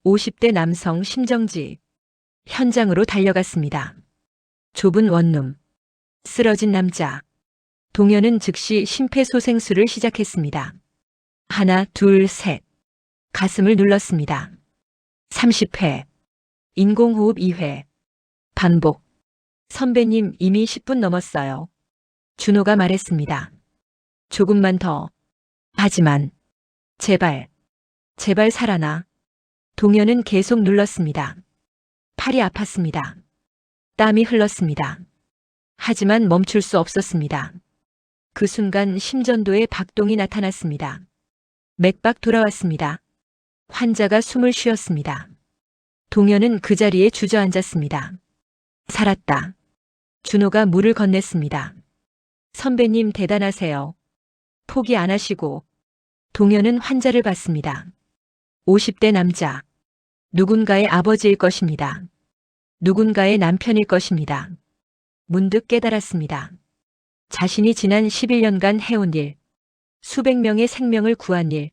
50대 남성 심정지. 현장으로 달려갔습니다. 좁은 원룸. 쓰러진 남자. 동현은 즉시 심폐소생술을 시작했습니다. 하나, 둘, 셋. 가슴을 눌렀습니다. 30회. 인공호흡 2회. 반복. 선배님 이미 10분 넘었어요. 준호가 말했습니다. 조금만 더. 하지만 제발. 제발 살아나. 동현은 계속 눌렀습니다. 팔이 아팠습니다. 땀이 흘렀습니다. 하지만 멈출 수 없었습니다. 그 순간 심전도에 박동이 나타났습니다. 맥박 돌아왔습니다. 환자가 숨을 쉬었습니다. 동현은 그 자리에 주저앉았습니다. 살았다. 준호가 물을 건넸습니다. 선배님 대단하세요. 포기 안 하시고. 동현은 환자를 봤습니다. 50대 남자. 누군가의 아버지일 것입니다. 누군가의 남편일 것입니다. 문득 깨달았습니다. 자신이 지난 11년간 해온 일, 수백 명의 생명을 구한 일,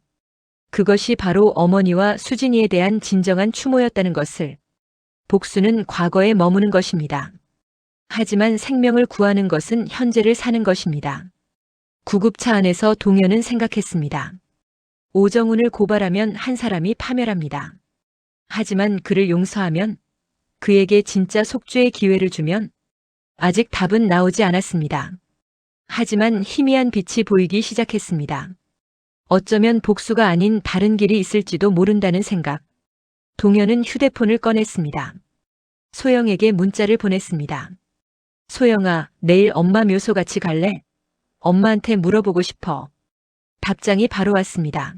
그것이 바로 어머니와 수진이에 대한 진정한 추모였다는 것을. 복수는 과거에 머무는 것입니다. 하지만 생명을 구하는 것은 현재를 사는 것입니다. 구급차 안에서 동현은 생각했습니다. 오정훈을 고발하면 한 사람이 파멸합니다. 하지만 그를 용서하면, 그에게 진짜 속죄의 기회를 주면, 아직 답은 나오지 않았습니다. 하지만 희미한 빛이 보이기 시작했습니다. 어쩌면 복수가 아닌 다른 길이 있을지도 모른다는 생각. 동현은 휴대폰을 꺼냈습니다. 소영에게 문자를 보냈습니다. 소영아, 내일 엄마 묘소 같이 갈래? 엄마한테 물어보고 싶어. 답장이 바로 왔습니다.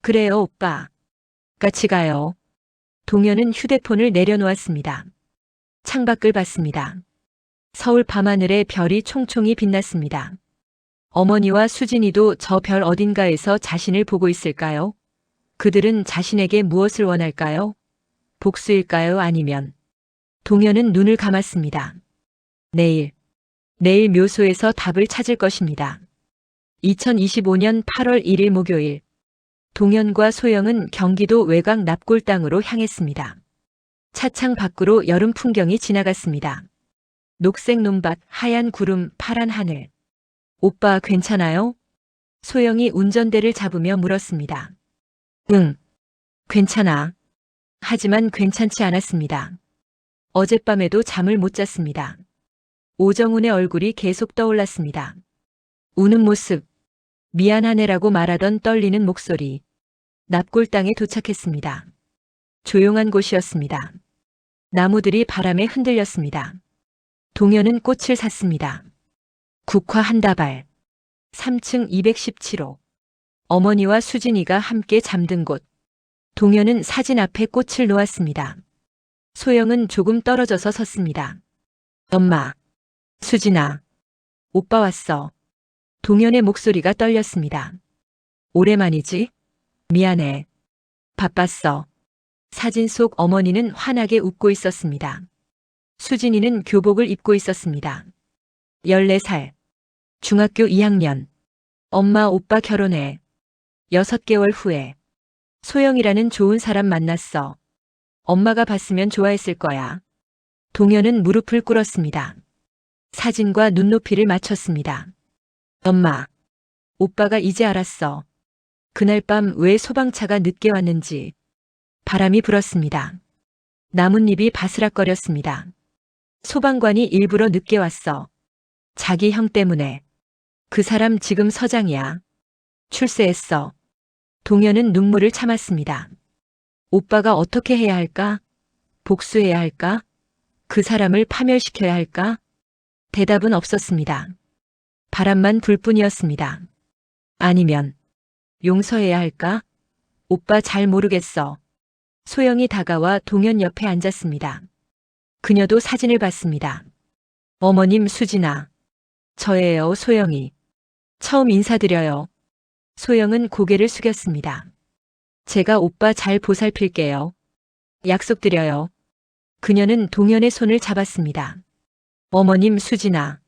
그래요, 오빠. 같이 가요. 동현은 휴대폰을 내려놓았습니다. 창밖을 봤습니다. 서울 밤하늘에 별이 총총히 빛났습니다. 어머니와 수진이도 저 별 어딘가에서 자신을 보고 있을까요? 그들은 자신에게 무엇을 원할까요? 복수일까요? 아니면. 동현은 눈을 감았습니다. 내일 묘소에서 답을 찾을 것입니다. 2025년 8월 1일 목요일. 동현과 소영은 경기도 외곽 납골 땅으로 향했습니다. 차창 밖으로 여름 풍경이 지나갔습니다. 녹색 논밭, 하얀 구름, 파란 하늘. 오빠 괜찮아요? 소영이 운전대를 잡으며 물었습니다. 응, 괜찮아. 하지만 괜찮지 않았습니다. 어젯밤에도 잠을 못 잤습니다. 오정훈의 얼굴이 계속 떠올랐습니다. 우는 모습, 미안하네라고 말하던 떨리는 목소리. 납골 땅에 도착했습니다. 조용한 곳이었습니다. 나무들이 바람에 흔들렸습니다. 동현은 꽃을 샀습니다. 국화 한 다발. 3층 217호. 어머니와 수진이가 함께 잠든 곳. 동현은 사진 앞에 꽃을 놓았습니다. 소영은 조금 떨어져서 섰습니다. 엄마. 수진아. 오빠 왔어. 동현의 목소리가 떨렸습니다. 오랜만이지? 미안해. 바빴어. 사진 속 어머니는 환하게 웃고 있었습니다. 수진이는 교복을 입고 있었습니다. 14살. 중학교 2학년. 엄마 오빠 결혼해. 6개월 후에. 소영이라는 좋은 사람 만났어. 엄마가 봤으면 좋아했을 거야. 동현은 무릎을 꿇었습니다. 사진과 눈높이를 맞췄습니다. 엄마. 오빠가 이제 알았어. 그날 밤 왜 소방차가 늦게 왔는지. 바람이 불었습니다. 나뭇잎이 바스락거렸습니다. 소방관이 일부러 늦게 왔어. 자기 형 때문에. 그 사람 지금 서장이야. 출세했어. 동현은 눈물을 참았습니다. 오빠가 어떻게 해야 할까? 복수해야 할까? 그 사람을 파멸시켜야 할까? 대답은 없었습니다. 바람만 불 뿐이었습니다. 아니면 용서해야 할까? 오빠 잘 모르겠어. 소영이 다가와 동현 옆에 앉았습니다. 그녀도 사진을 봤습니다. 어머님 수진아. 저예요, 소영이. 처음 인사드려요. 소영은 고개를 숙였습니다. 제가 오빠 잘 보살필게요. 약속드려요. 그녀는 동현의 손을 잡았습니다. 어머님 수진아.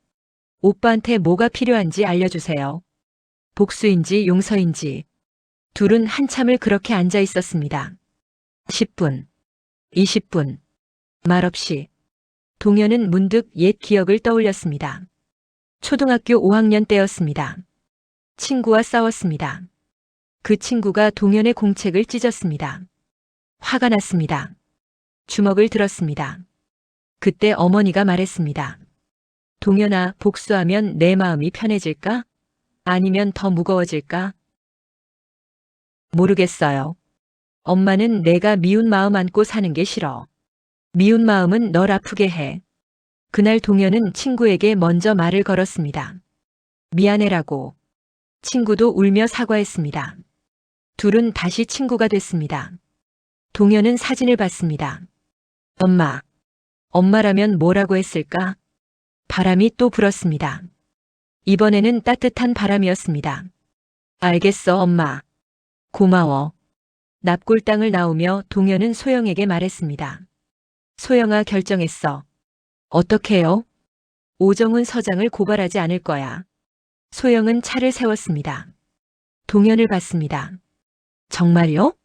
오빠한테 뭐가 필요한지 알려주세요. 복수인지 용서인지. 둘은 한참을 그렇게 앉아 있었습니다. 10분, 20분. 말없이. 동현은 문득 옛 기억을 떠올렸습니다. 초등학교 5학년 때였습니다. 친구와 싸웠습니다. 그 친구가 동현의 공책을 찢었습니다. 화가 났습니다. 주먹을 들었습니다. 그때 어머니가 말했습니다. 동현아, 복수하면 내 마음이 편해질까? 아니면 더 무거워질까? 모르겠어요. 엄마는 내가 미운 마음 안고 사는 게 싫어. 미운 마음은 널 아프게 해. 그날 동현은 친구에게 먼저 말을 걸었습니다. 미안해라고. 친구도 울며 사과했습니다. 둘은 다시 친구가 됐습니다. 동현은 사진을 봤습니다. 엄마. 엄마라면 뭐라고 했을까? 바람이 또 불었습니다. 이번에는 따뜻한 바람이었습니다. 알겠어, 엄마. 고마워. 납골당을 나오며 동현은 소영에게 말했습니다. 소영아, 결정했어. 어떻게요? 오정훈 서장을 고발하지 않을 거야. 소영은 차를 세웠습니다. 동현을 봤습니다. 정말요?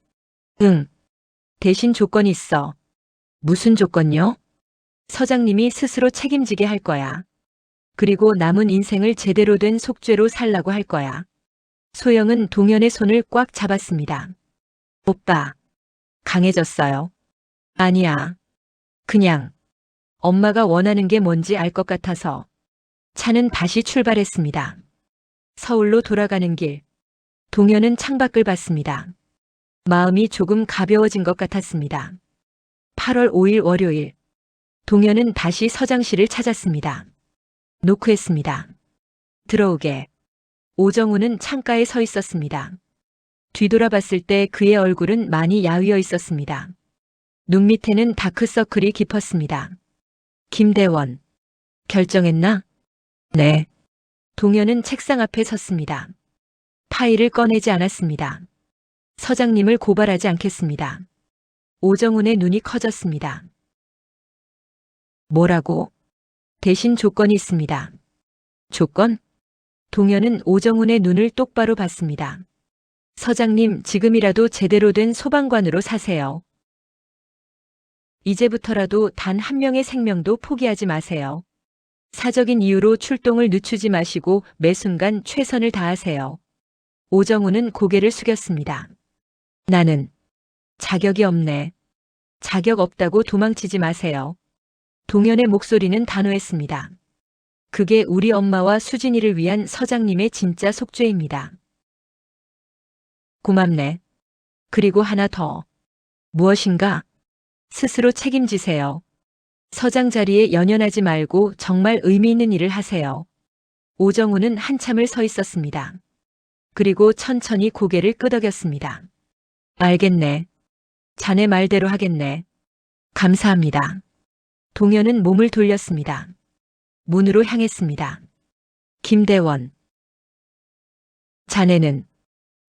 응. 대신 조건이 있어. 무슨 조건요? 서장님이 스스로 책임지게 할 거야. 그리고 남은 인생을 제대로 된 속죄로 살라고 할 거야. 소영은 동현의 손을 꽉 잡았습니다. 오빠. 강해졌어요. 아니야. 그냥 엄마가 원하는 게 뭔지 알 것 같아서. 차는 다시 출발했습니다. 서울로 돌아가는 길. 동현은 창밖을 봤습니다. 마음이 조금 가벼워진 것 같았습니다. 8월 5일 월요일. 동현은 다시 서장실을 찾았습니다. 노크했습니다. 들어오게. 오정훈은 창가에 서 있었습니다. 뒤돌아봤을 때 그의 얼굴은 많이 야위어 있었습니다. 눈 밑에는 다크서클이 깊었습니다. 김대원. 결정했나? 네. 동현은 책상 앞에 섰습니다. 파일을 꺼내지 않았습니다. 서장님을 고발하지 않겠습니다. 오정훈의 눈이 커졌습니다. 뭐라고? 대신 조건이 있습니다. 조건? 동현은 오정훈의 눈을 똑바로 봤습니다. 서장님, 지금이라도 제대로 된 소방관으로 사세요. 이제부터라도 단 한 명의 생명도 포기하지 마세요. 사적인 이유로 출동을 늦추지 마시고 매 순간 최선을 다하세요. 오정훈은 고개를 숙였습니다. 나는 자격이 없네. 자격 없다고 도망치지 마세요. 동현의 목소리는 단호했습니다. 그게 우리 엄마와 수진이를 위한 서장님의 진짜 속죄입니다. 고맙네. 그리고 하나 더. 무엇인가? 스스로 책임지세요. 서장 자리에 연연하지 말고 정말 의미 있는 일을 하세요. 오정훈은 한참을 서 있었습니다. 그리고 천천히 고개를 끄덕였습니다. 알겠네. 자네 말대로 하겠네. 감사합니다. 동현은 몸을 돌렸습니다. 문으로 향했습니다. 김대원. 자네는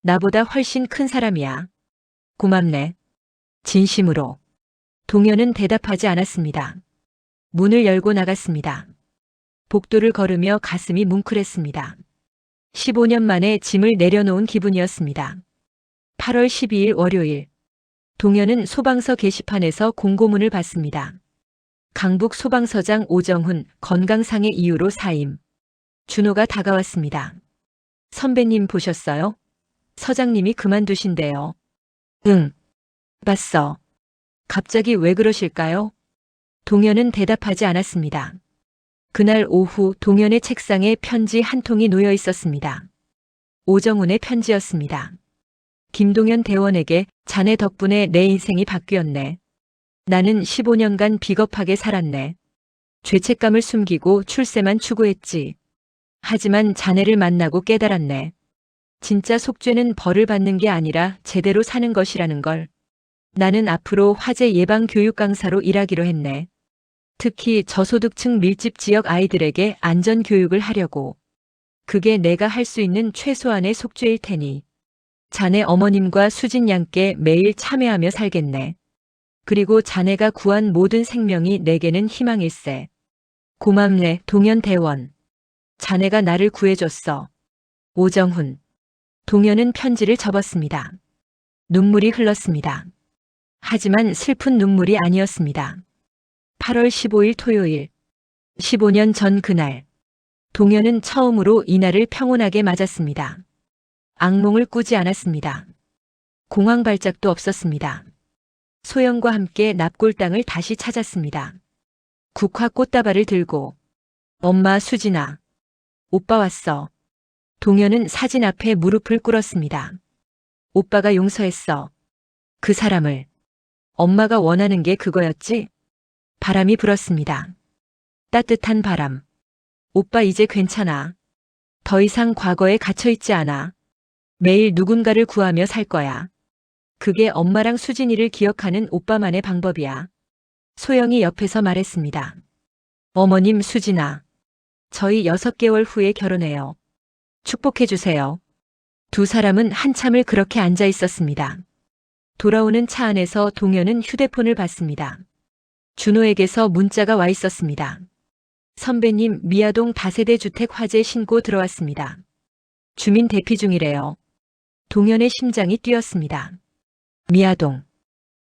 나보다 훨씬 큰 사람이야. 고맙네. 진심으로. 동현은 대답하지 않았습니다. 문을 열고 나갔습니다. 복도를 걸으며 가슴이 뭉클했습니다. 15년 만에 짐을 내려놓은 기분이었습니다. 8월 12일 월요일. 동현은 소방서 게시판에서 공고문을 봤습니다. 강북 소방서장 오정훈 건강상의 이유로 사임. 준호가 다가왔습니다. 선배님 보셨어요? 서장님이 그만두신대요. 응. 봤어. 갑자기 왜 그러실까요? 동현은 대답하지 않았습니다. 그날 오후 동현의 책상에 편지 한 통이 놓여 있었습니다. 오정훈의 편지였습니다. 김동현 대원에게 자네 덕분에 내 인생이 바뀌었네. 나는 15년간 비겁하게 살았네. 죄책감을 숨기고 출세만 추구했지. 하지만 자네를 만나고 깨달았네. 진짜 속죄는 벌을 받는 게 아니라 제대로 사는 것이라는 걸. 나는 앞으로 화재 예방 교육 강사로 일하기로 했네. 특히 저소득층 밀집 지역 아이들에게 안전 교육을 하려고. 그게 내가 할 수 있는 최소한의 속죄일 테니. 자네 어머님과 수진 양께 매일 참회하며 살겠네. 그리고 자네가 구한 모든 생명이 내게는 희망일세. 고맙네, 동현 대원. 자네가 나를 구해줬어. 오정훈. 동현은 편지를 접었습니다. 눈물이 흘렀습니다. 하지만 슬픈 눈물이 아니었습니다. 8월 15일 토요일. 15년 전 그날. 동현은 처음으로 이날을 평온하게 맞았습니다. 악몽을 꾸지 않았습니다. 공황 발작도 없었습니다. 소영과 함께 납골당을 다시 찾았습니다. 국화 꽃다발을 들고. 엄마 수진아. 오빠 왔어. 동현은 사진 앞에 무릎을 꿇었습니다. 오빠가 용서했어. 그 사람을. 엄마가 원하는 게 그거였지? 바람이 불었습니다. 따뜻한 바람. 오빠 이제 괜찮아. 더 이상 과거에 갇혀있지 않아. 매일 누군가를 구하며 살 거야. 그게 엄마랑 수진이를 기억하는 오빠만의 방법이야. 소영이 옆에서 말했습니다. 어머님 수진아. 저희 6개월 후에 결혼해요. 축복해주세요. 두 사람은 한참을 그렇게 앉아 있었습니다. 돌아오는 차 안에서 동현은 휴대폰을 봤습니다. 준호에게서 문자가 와 있었습니다. 선배님 미아동 다세대 주택 화재 신고 들어왔습니다. 주민 대피 중이래요. 동현의 심장이 뛰었습니다. 미아동.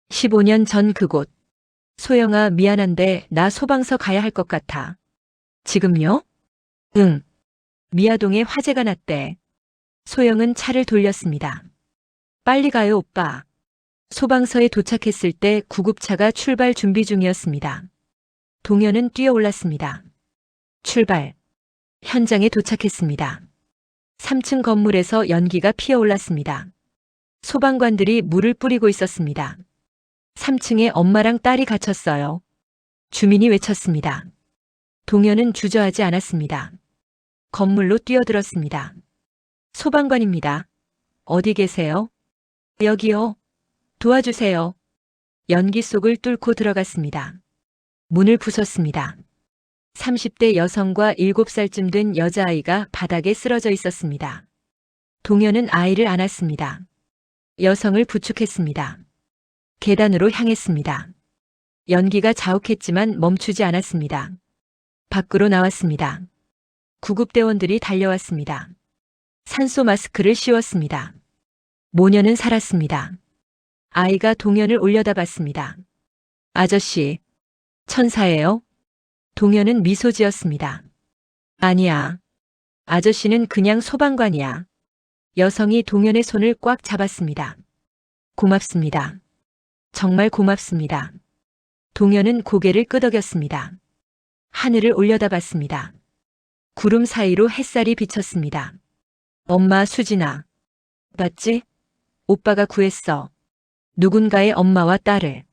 15년 전 그곳. 소영아 미안한데 나 소방서 가야 할 것 같아. 지금요? 응. 미아동에 화재가 났대. 소영은 차를 돌렸습니다. 빨리 가요 오빠. 소방서에 도착했을 때 구급차가 출발 준비 중이었습니다. 동현은 뛰어올랐습니다. 출발. 현장에 도착했습니다. 3층 건물에서 연기가 피어올랐습니다. 소방관들이 물을 뿌리고 있었습니다. 3층에 엄마랑 딸이 갇혔어요. 주민이 외쳤습니다. 동현은 주저하지 않았습니다. 건물로 뛰어들었습니다. 소방관입니다. 어디 계세요? 여기요. 도와주세요. 연기 속을 뚫고 들어갔습니다. 문을 부쉈습니다. 30대 여성과 7살쯤 된 여자아이가 바닥에 쓰러져 있었습니다. 동현은 아이를 안았습니다. 여성을 부축했습니다. 계단으로 향했습니다. 연기가 자욱했지만 멈추지 않았습니다. 밖으로 나왔습니다. 구급대원들이 달려왔습니다. 산소 마스크를 씌웠습니다. 모녀는 살았습니다. 아이가 동현을 올려다봤습니다. 아저씨, 천사예요? 동현은 미소 지었습니다. 아니야. 아저씨는 그냥 소방관이야. 여성이 동현의 손을 꽉 잡았습니다. 고맙습니다. 정말 고맙습니다. 동현은 고개를 끄덕였습니다. 하늘을 올려다봤습니다. 구름 사이로 햇살이 비쳤습니다. 엄마 수진아. 봤지? 오빠가 구했어. 누군가의 엄마와 딸을.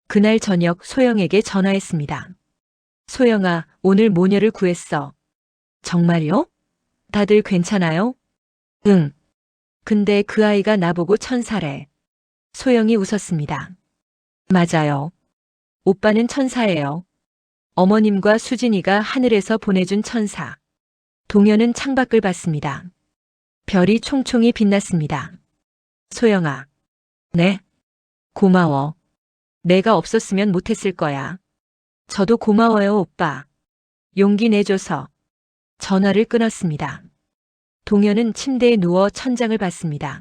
그날 저녁 소영에게 전화했습니다. 소영아, 오늘 모녀를 구했어. 정말요? 다들 괜찮아요? 응. 근데 그 아이가 나보고 천사래. 소영이 웃었습니다. 맞아요. 오빠는 천사예요. 어머님과 수진이가 하늘에서 보내준 천사. 동현은 창밖을 봤습니다. 별이 총총히 빛났습니다. 소영아. 네. 고마워. 내가 없었으면 못했을 거야. 저도 고마워요, 오빠. 용기 내줘서. 전화를 끊었습니다. 동현은 침대에 누워 천장을 봤습니다.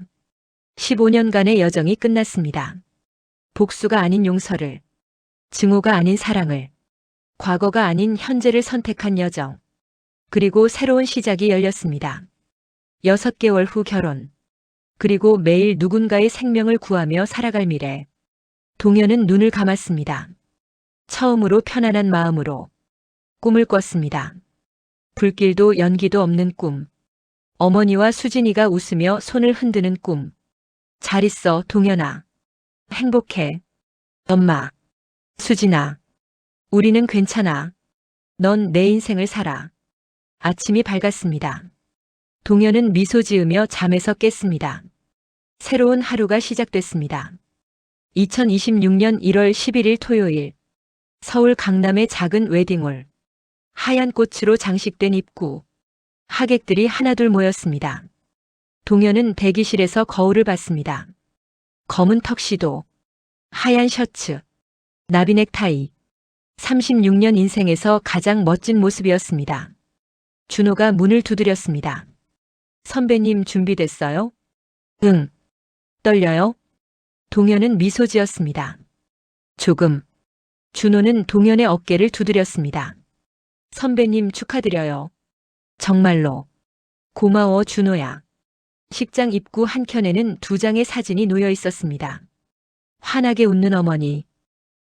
15년간의 여정이 끝났습니다. 복수가 아닌 용서를, 증오가 아닌 사랑을, 과거가 아닌 현재를 선택한 여정. 그리고 새로운 시작이 열렸습니다. 6개월 후 결혼. 그리고 매일 누군가의 생명을 구하며 살아갈 미래. 동현은 눈을 감았습니다. 처음으로 편안한 마음으로 꿈을 꿨습니다. 불길도 연기도 없는 꿈. 어머니와 수진이가 웃으며 손을 흔드는 꿈. 잘 있어, 동현아. 행복해. 엄마. 수진아. 우리는 괜찮아. 넌 내 인생을 살아. 아침이 밝았습니다. 동현은 미소 지으며 잠에서 깼습니다. 새로운 하루가 시작됐습니다. 2026년 1월 11일 토요일. 서울 강남의 작은 웨딩홀. 하얀 꽃으로 장식된 입구. 하객들이 하나둘 모였습니다. 동현은 대기실에서 거울을 봤습니다. 검은 턱시도, 하얀 셔츠, 나비 넥타이. 36년 인생에서 가장 멋진 모습이었습니다. 준호가 문을 두드렸습니다. 선배님 준비됐어요? 응. 떨려요? 동현은 미소 지었습니다. 조금. 준호는 동현의 어깨를 두드렸습니다. 선배님 축하드려요. 정말로. 고마워 준호야. 식장 입구 한켠에는 2장의 사진이 놓여 있었습니다. 환하게 웃는 어머니,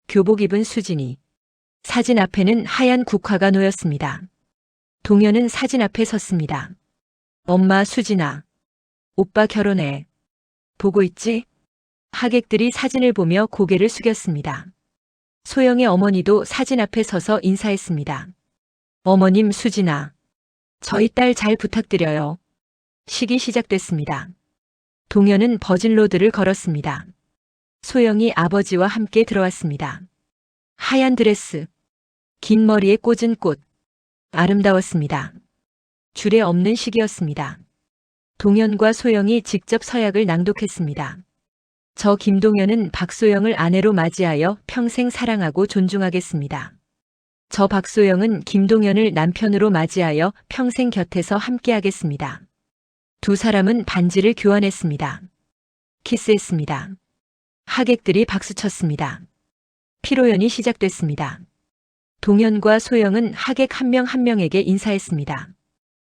교복 입은 수진이. 사진 앞에는 하얀 국화가 놓였습니다. 동현은 사진 앞에 섰습니다. 엄마 수진아. 오빠 결혼해. 보고 있지? 하객들이 사진을 보며 고개를 숙였습니다. 소영의 어머니도 사진 앞에 서서 인사했습니다. 어머님 수진아, 저희 딸 잘 부탁드려요. 식이 시작됐습니다. 동현은 버진로드를 걸었습니다. 소영이 아버지와 함께 들어왔습니다. 하얀 드레스, 긴 머리에 꽂은 꽃, 아름다웠습니다. 줄에 없는 시기였습니다. 동현과 소영이 직접 서약을 낭독했습니다. 저 김동현은 박소영을 아내로 맞이하여 평생 사랑하고 존중하겠습니다. 저 박소영은 김동현을 남편으로 맞이하여 평생 곁에서 함께하겠습니다. 두 사람은 반지를 교환했습니다. 키스했습니다. 하객들이 박수쳤습니다. 피로연이 시작됐습니다. 동현과 소영은 하객 한 명 한 명에게 인사했습니다.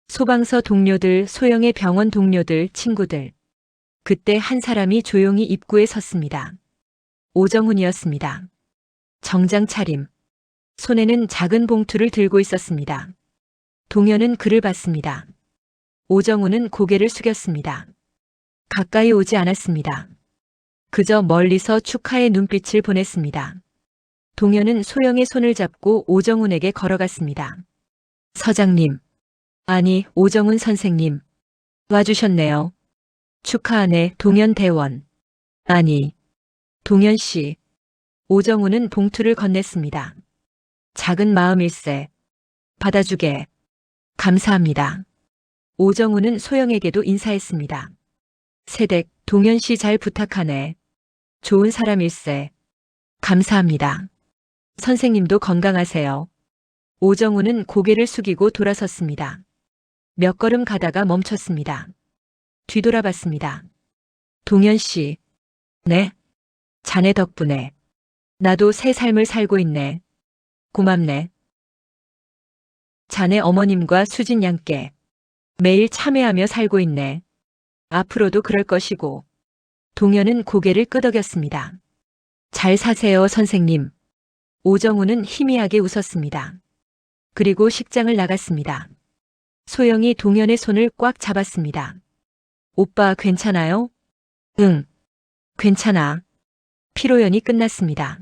소방서 동료들, 소영의 병원 동료들, 친구들. 그때 한 사람이 조용히 입구에 섰습니다. 오정훈이었습니다. 정장 차림. 손에는 작은 봉투를 들고 있었습니다. 동현은 그를 봤습니다. 오정훈은 고개를 숙였습니다. 가까이 오지 않았습니다. 그저 멀리서 축하의 눈빛을 보냈습니다. 동현은 소영의 손을 잡고 오정훈에게 걸어갔습니다. 서장님, 아니 오정훈 선생님, 와주셨네요. 축하하네 동현 대원. 아니, 동현 씨. 오정훈은 봉투를 건넸습니다. 작은 마음일세. 받아주게. 감사합니다. 오정훈은 소영에게도 인사했습니다. 세댁, 동현 씨 잘 부탁하네. 좋은 사람일세. 감사합니다. 선생님도 건강하세요. 오정훈은 고개를 숙이고 돌아섰습니다. 몇 걸음 가다가 멈췄습니다. 뒤돌아봤습니다. 동현 씨. 네. 자네 덕분에. 나도 새 삶을 살고 있네. 고맙네. 자네 어머님과 수진 양께. 매일 참회하며 살고 있네. 앞으로도 그럴 것이고. 동현은 고개를 끄덕였습니다. 잘 사세요, 선생님. 오정훈은 희미하게 웃었습니다. 그리고 식장을 나갔습니다. 소영이 동현의 손을 꽉 잡았습니다. 오빠 괜찮아요? 응. 괜찮아. 피로연이 끝났습니다.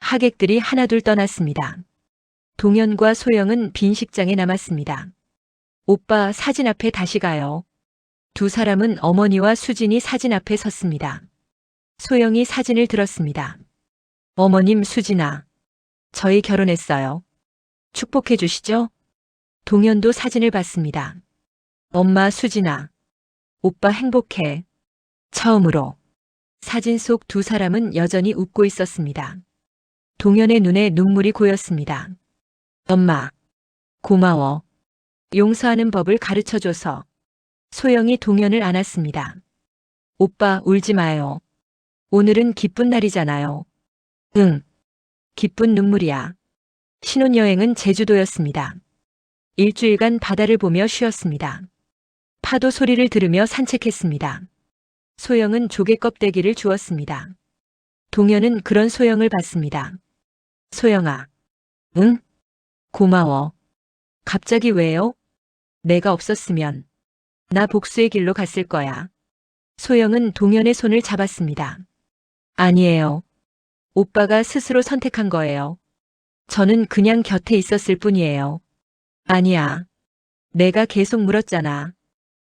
하객들이 하나둘 떠났습니다. 동현과 소영은 빈 식장에 남았습니다. 오빠 사진 앞에 다시 가요. 두 사람은 어머니와 수진이 사진 앞에 섰습니다. 소영이 사진을 들었습니다. 어머님 수진아, 저희 결혼했어요. 축복해 주시죠? 동현도 사진을 봤습니다. 엄마 수진아, 오빠 행복해. 처음으로. 사진 속 두 사람은 여전히 웃고 있었습니다. 동현의 눈에 눈물이 고였습니다. 엄마, 고마워. 용서하는 법을 가르쳐줘서. 소영이 동현을 안았습니다. 오빠 울지 마요. 오늘은 기쁜 날이잖아요. 응. 기쁜 눈물이야. 신혼여행은 제주도였습니다. 일주일간 바다를 보며 쉬었습니다. 파도 소리를 들으며 산책했습니다. 소영은 조개 껍데기를 주었습니다. 동현은 그런 소영을 봤습니다. 소영아. 응? 고마워. 갑자기 왜요? 내가 없었으면 나 복수의 길로 갔을 거야. 소영은 동현의 손을 잡았습니다. 아니에요. 오빠가 스스로 선택한 거예요. 저는 그냥 곁에 있었을 뿐이에요. 아니야. 내가 계속 물었잖아.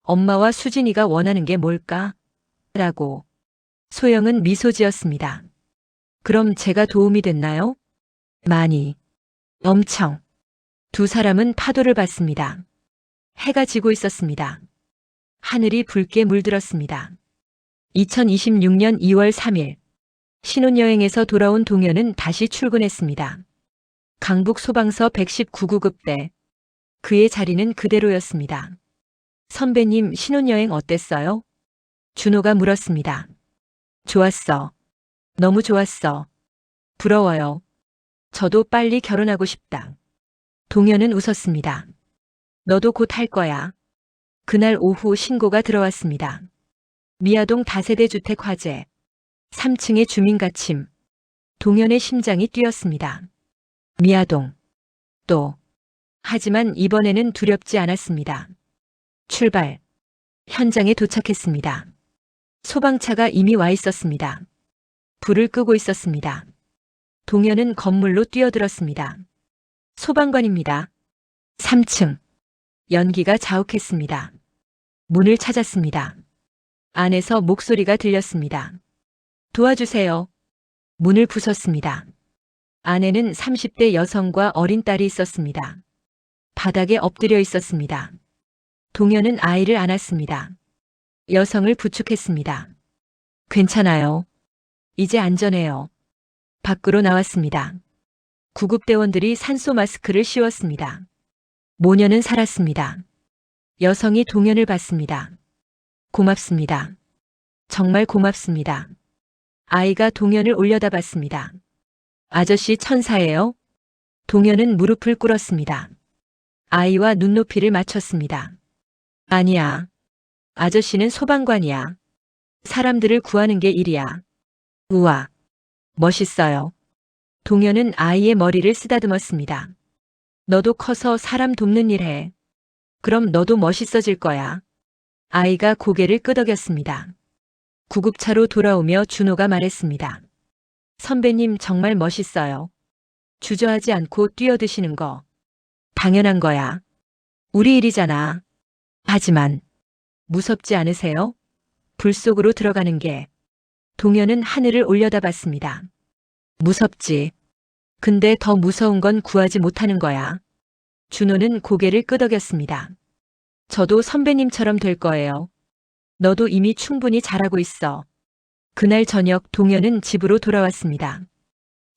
엄마와 수진이가 원하는 게 뭘까? 라고. 소영은 미소 지었습니다. 그럼 제가 도움이 됐나요? 많이. 엄청. 두 사람은 파도를 봤습니다. 해가 지고 있었습니다. 하늘이 붉게 물들었습니다. 2026년 2월 3일. 신혼여행에서 돌아온 동현은 다시 출근했습니다. 강북 소방서 119구급대. 그의 자리는 그대로였습니다. 선배님 신혼여행 어땠어요? 준호가 물었습니다. 좋았어. 너무 좋았어. 부러워요. 저도 빨리 결혼하고 싶다. 동현은 웃었습니다. 너도 곧 할 거야. 그날 오후 신고가 들어왔습니다. 미아동 다세대 주택 화재. 3층의 주민 갇힘. 동현의 심장이 뛰었습니다. 미아동. 또. 하지만 이번에는 두렵지 않았습니다. 출발. 현장에 도착했습니다. 소방차가 이미 와 있었습니다. 불을 끄고 있었습니다. 동현은 건물로 뛰어들었습니다. 소방관입니다. 3층. 연기가 자욱했습니다. 문을 찾았습니다. 안에서 목소리가 들렸습니다. 도와주세요. 문을 부쉈습니다. 안에는 30대 여성과 어린 딸이 있었습니다. 바닥에 엎드려 있었습니다. 동현은 아이를 안았습니다. 여성을 부축했습니다. 괜찮아요. 이제 안전해요. 밖으로 나왔습니다. 구급대원들이 산소 마스크를 씌웠습니다. 모녀는 살았습니다. 여성이 동현을 봤습니다. 고맙습니다. 정말 고맙습니다. 아이가 동현을 올려다봤습니다. 아저씨 천사예요? 동현은 무릎을 꿇었습니다. 아이와 눈높이를 맞췄습니다. 아니야. 아저씨는 소방관이야. 사람들을 구하는 게 일이야. 우와. 멋있어요. 동현은 아이의 머리를 쓰다듬었습니다. 너도 커서 사람 돕는 일 해. 그럼 너도 멋있어질 거야. 아이가 고개를 끄덕였습니다. 구급차로 돌아오며 준호가 말했습니다. 선배님 정말 멋있어요. 주저하지 않고 뛰어드시는 거. 당연한 거야. 우리 일이잖아. 하지만 무섭지 않으세요? 불 속으로 들어가는 게. 동현은 하늘을 올려다봤습니다. 무섭지. 근데 더 무서운 건 구하지 못하는 거야. 준호는 고개를 끄덕였습니다. 저도 선배님처럼 될 거예요. 너도 이미 충분히 잘하고 있어. 그날 저녁 동현은 집으로 돌아왔습니다.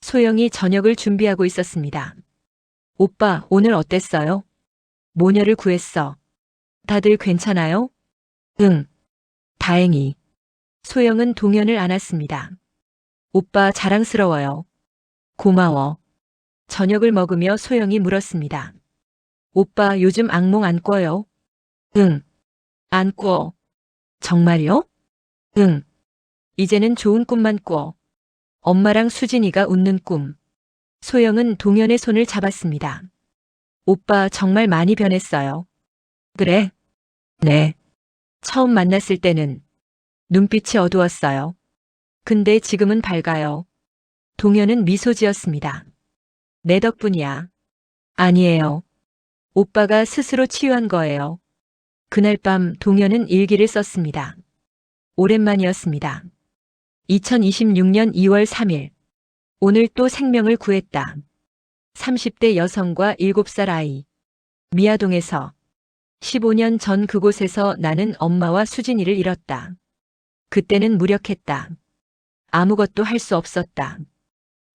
소영이 저녁을 준비하고 있었습니다. 오빠, 오늘 어땠어요? 모녀를 구했어. 다들 괜찮아요? 응. 다행히. 소영은 동현을 안았습니다. 오빠 자랑스러워요. 고마워. 저녁을 먹으며 소영이 물었습니다. 오빠 요즘 악몽 안 꿔요? 응. 안 꿔. 정말요? 응. 이제는 좋은 꿈만 꿔. 엄마랑 수진이가 웃는 꿈. 소영은 동현의 손을 잡았습니다. 오빠 정말 많이 변했어요. 그래? 네. 처음 만났을 때는 눈빛이 어두웠어요. 근데 지금은 밝아요. 동현은 미소 지었습니다. 내 덕분이야. 아니에요. 오빠가 스스로 치유한 거예요. 그날 밤 동현은 일기를 썼습니다. 오랜만이었습니다. 2026년 2월 3일. 오늘 또 생명을 구했다. 30대 여성과 7살 아이. 미아동에서. 15년 전 그곳에서 나는 엄마와 수진이를 잃었다. 그때는 무력했다. 아무것도 할 수 없었다.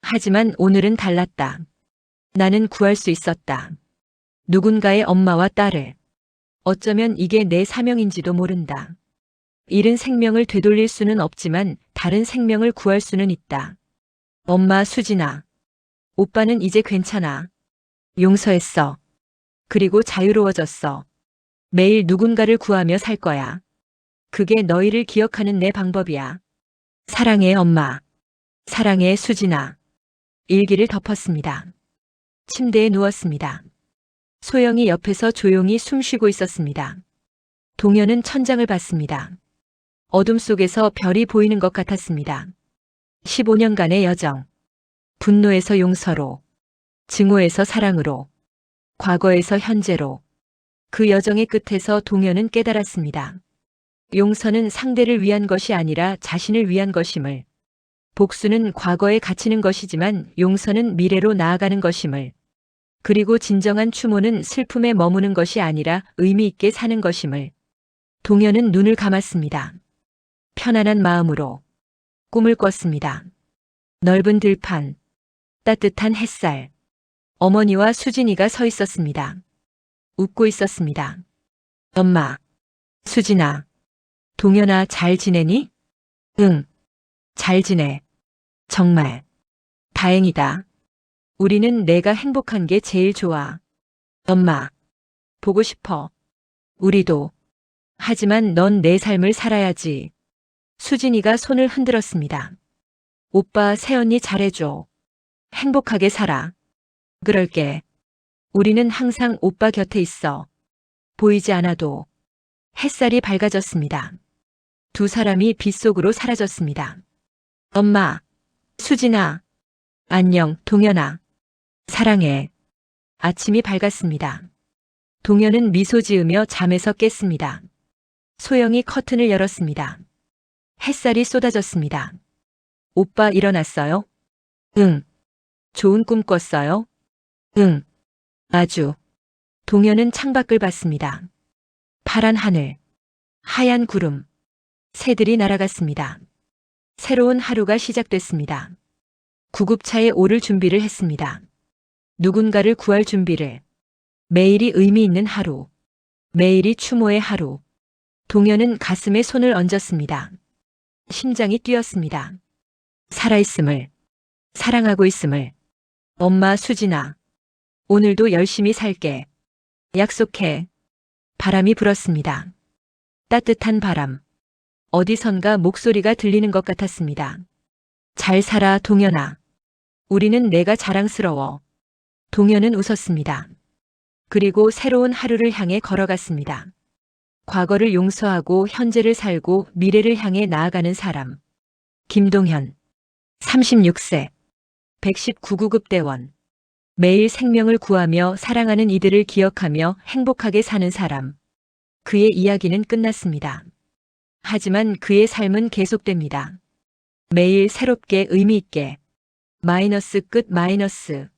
하지만 오늘은 달랐다. 나는 구할 수 있었다. 누군가의 엄마와 딸을. 어쩌면 이게 내 사명인지도 모른다. 잃은 생명을 되돌릴 수는 없지만 다른 생명을 구할 수는 있다. 엄마 수진아. 오빠는 이제 괜찮아. 용서했어. 그리고 자유로워졌어. 매일 누군가를 구하며 살 거야. 그게 너희를 기억하는 내 방법이야. 사랑해 엄마. 사랑해 수진아. 일기를 덮었습니다. 침대에 누웠습니다. 소영이 옆에서 조용히 숨쉬고 있었습니다. 동현은 천장을 봤습니다. 어둠 속에서 별이 보이는 것 같았습니다. 15년간의 여정. 분노에서 용서로. 증오에서 사랑으로. 과거에서 현재로. 그 여정의 끝에서 동현은 깨달았습니다. 용서는 상대를 위한 것이 아니라 자신을 위한 것임을. 복수는 과거에 갇히는 것이지만 용서는 미래로 나아가는 것임을. 그리고 진정한 추모는 슬픔에 머무는 것이 아니라 의미 있게 사는 것임을. 동현은 눈을 감았습니다. 편안한 마음으로 꿈을 꿨습니다. 넓은 들판, 따뜻한 햇살. 어머니와 수진이가 서 있었습니다. 웃고 있었습니다. 엄마, 수진아, 동현아 잘 지내니? 응, 잘 지내. 정말. 다행이다. 우리는 내가 행복한 게 제일 좋아. 엄마, 보고 싶어. 우리도. 하지만 넌 내 삶을 살아야지. 수진이가 손을 흔들었습니다. 오빠 새언니 잘해줘. 행복하게 살아. 그럴게. 우리는 항상 오빠 곁에 있어. 보이지 않아도. 햇살이 밝아졌습니다. 두 사람이 빗속으로 사라졌습니다. 엄마, 수진아, 안녕, 동현아, 사랑해. 아침이 밝았습니다. 동현은 미소 지으며 잠에서 깼습니다. 소영이 커튼을 열었습니다. 햇살이 쏟아졌습니다. 오빠 일어났어요? 응. 좋은 꿈 꿨어요? 응. 아주. 동현은 창밖을 봤습니다. 파란 하늘, 하얀 구름, 새들이 날아갔습니다. 새로운 하루가 시작됐습니다. 구급차에 오를 준비를 했습니다. 누군가를 구할 준비를. 매일이 의미 있는 하루. 매일이 추모의 하루. 동현은 가슴에 손을 얹었습니다. 심장이 뛰었습니다. 살아있음을, 사랑하고 있음을. 엄마 수진아, 오늘도 열심히 살게. 약속해. 바람이 불었습니다. 따뜻한 바람. 어디선가 목소리가 들리는 것 같았습니다. 잘 살아, 동현아. 우리는 내가 자랑스러워. 동현은 웃었습니다. 그리고 새로운 하루를 향해 걸어갔습니다. 과거를 용서하고 현재를 살고 미래를 향해 나아가는 사람. 김동현. 36세. 119구급 대원. 매일 생명을 구하며 사랑하는 이들을 기억하며 행복하게 사는 사람. 그의 이야기는 끝났습니다. 하지만 그의 삶은 계속됩니다. 매일 새롭게 의미 있게. 마이너스 끝 마이너스.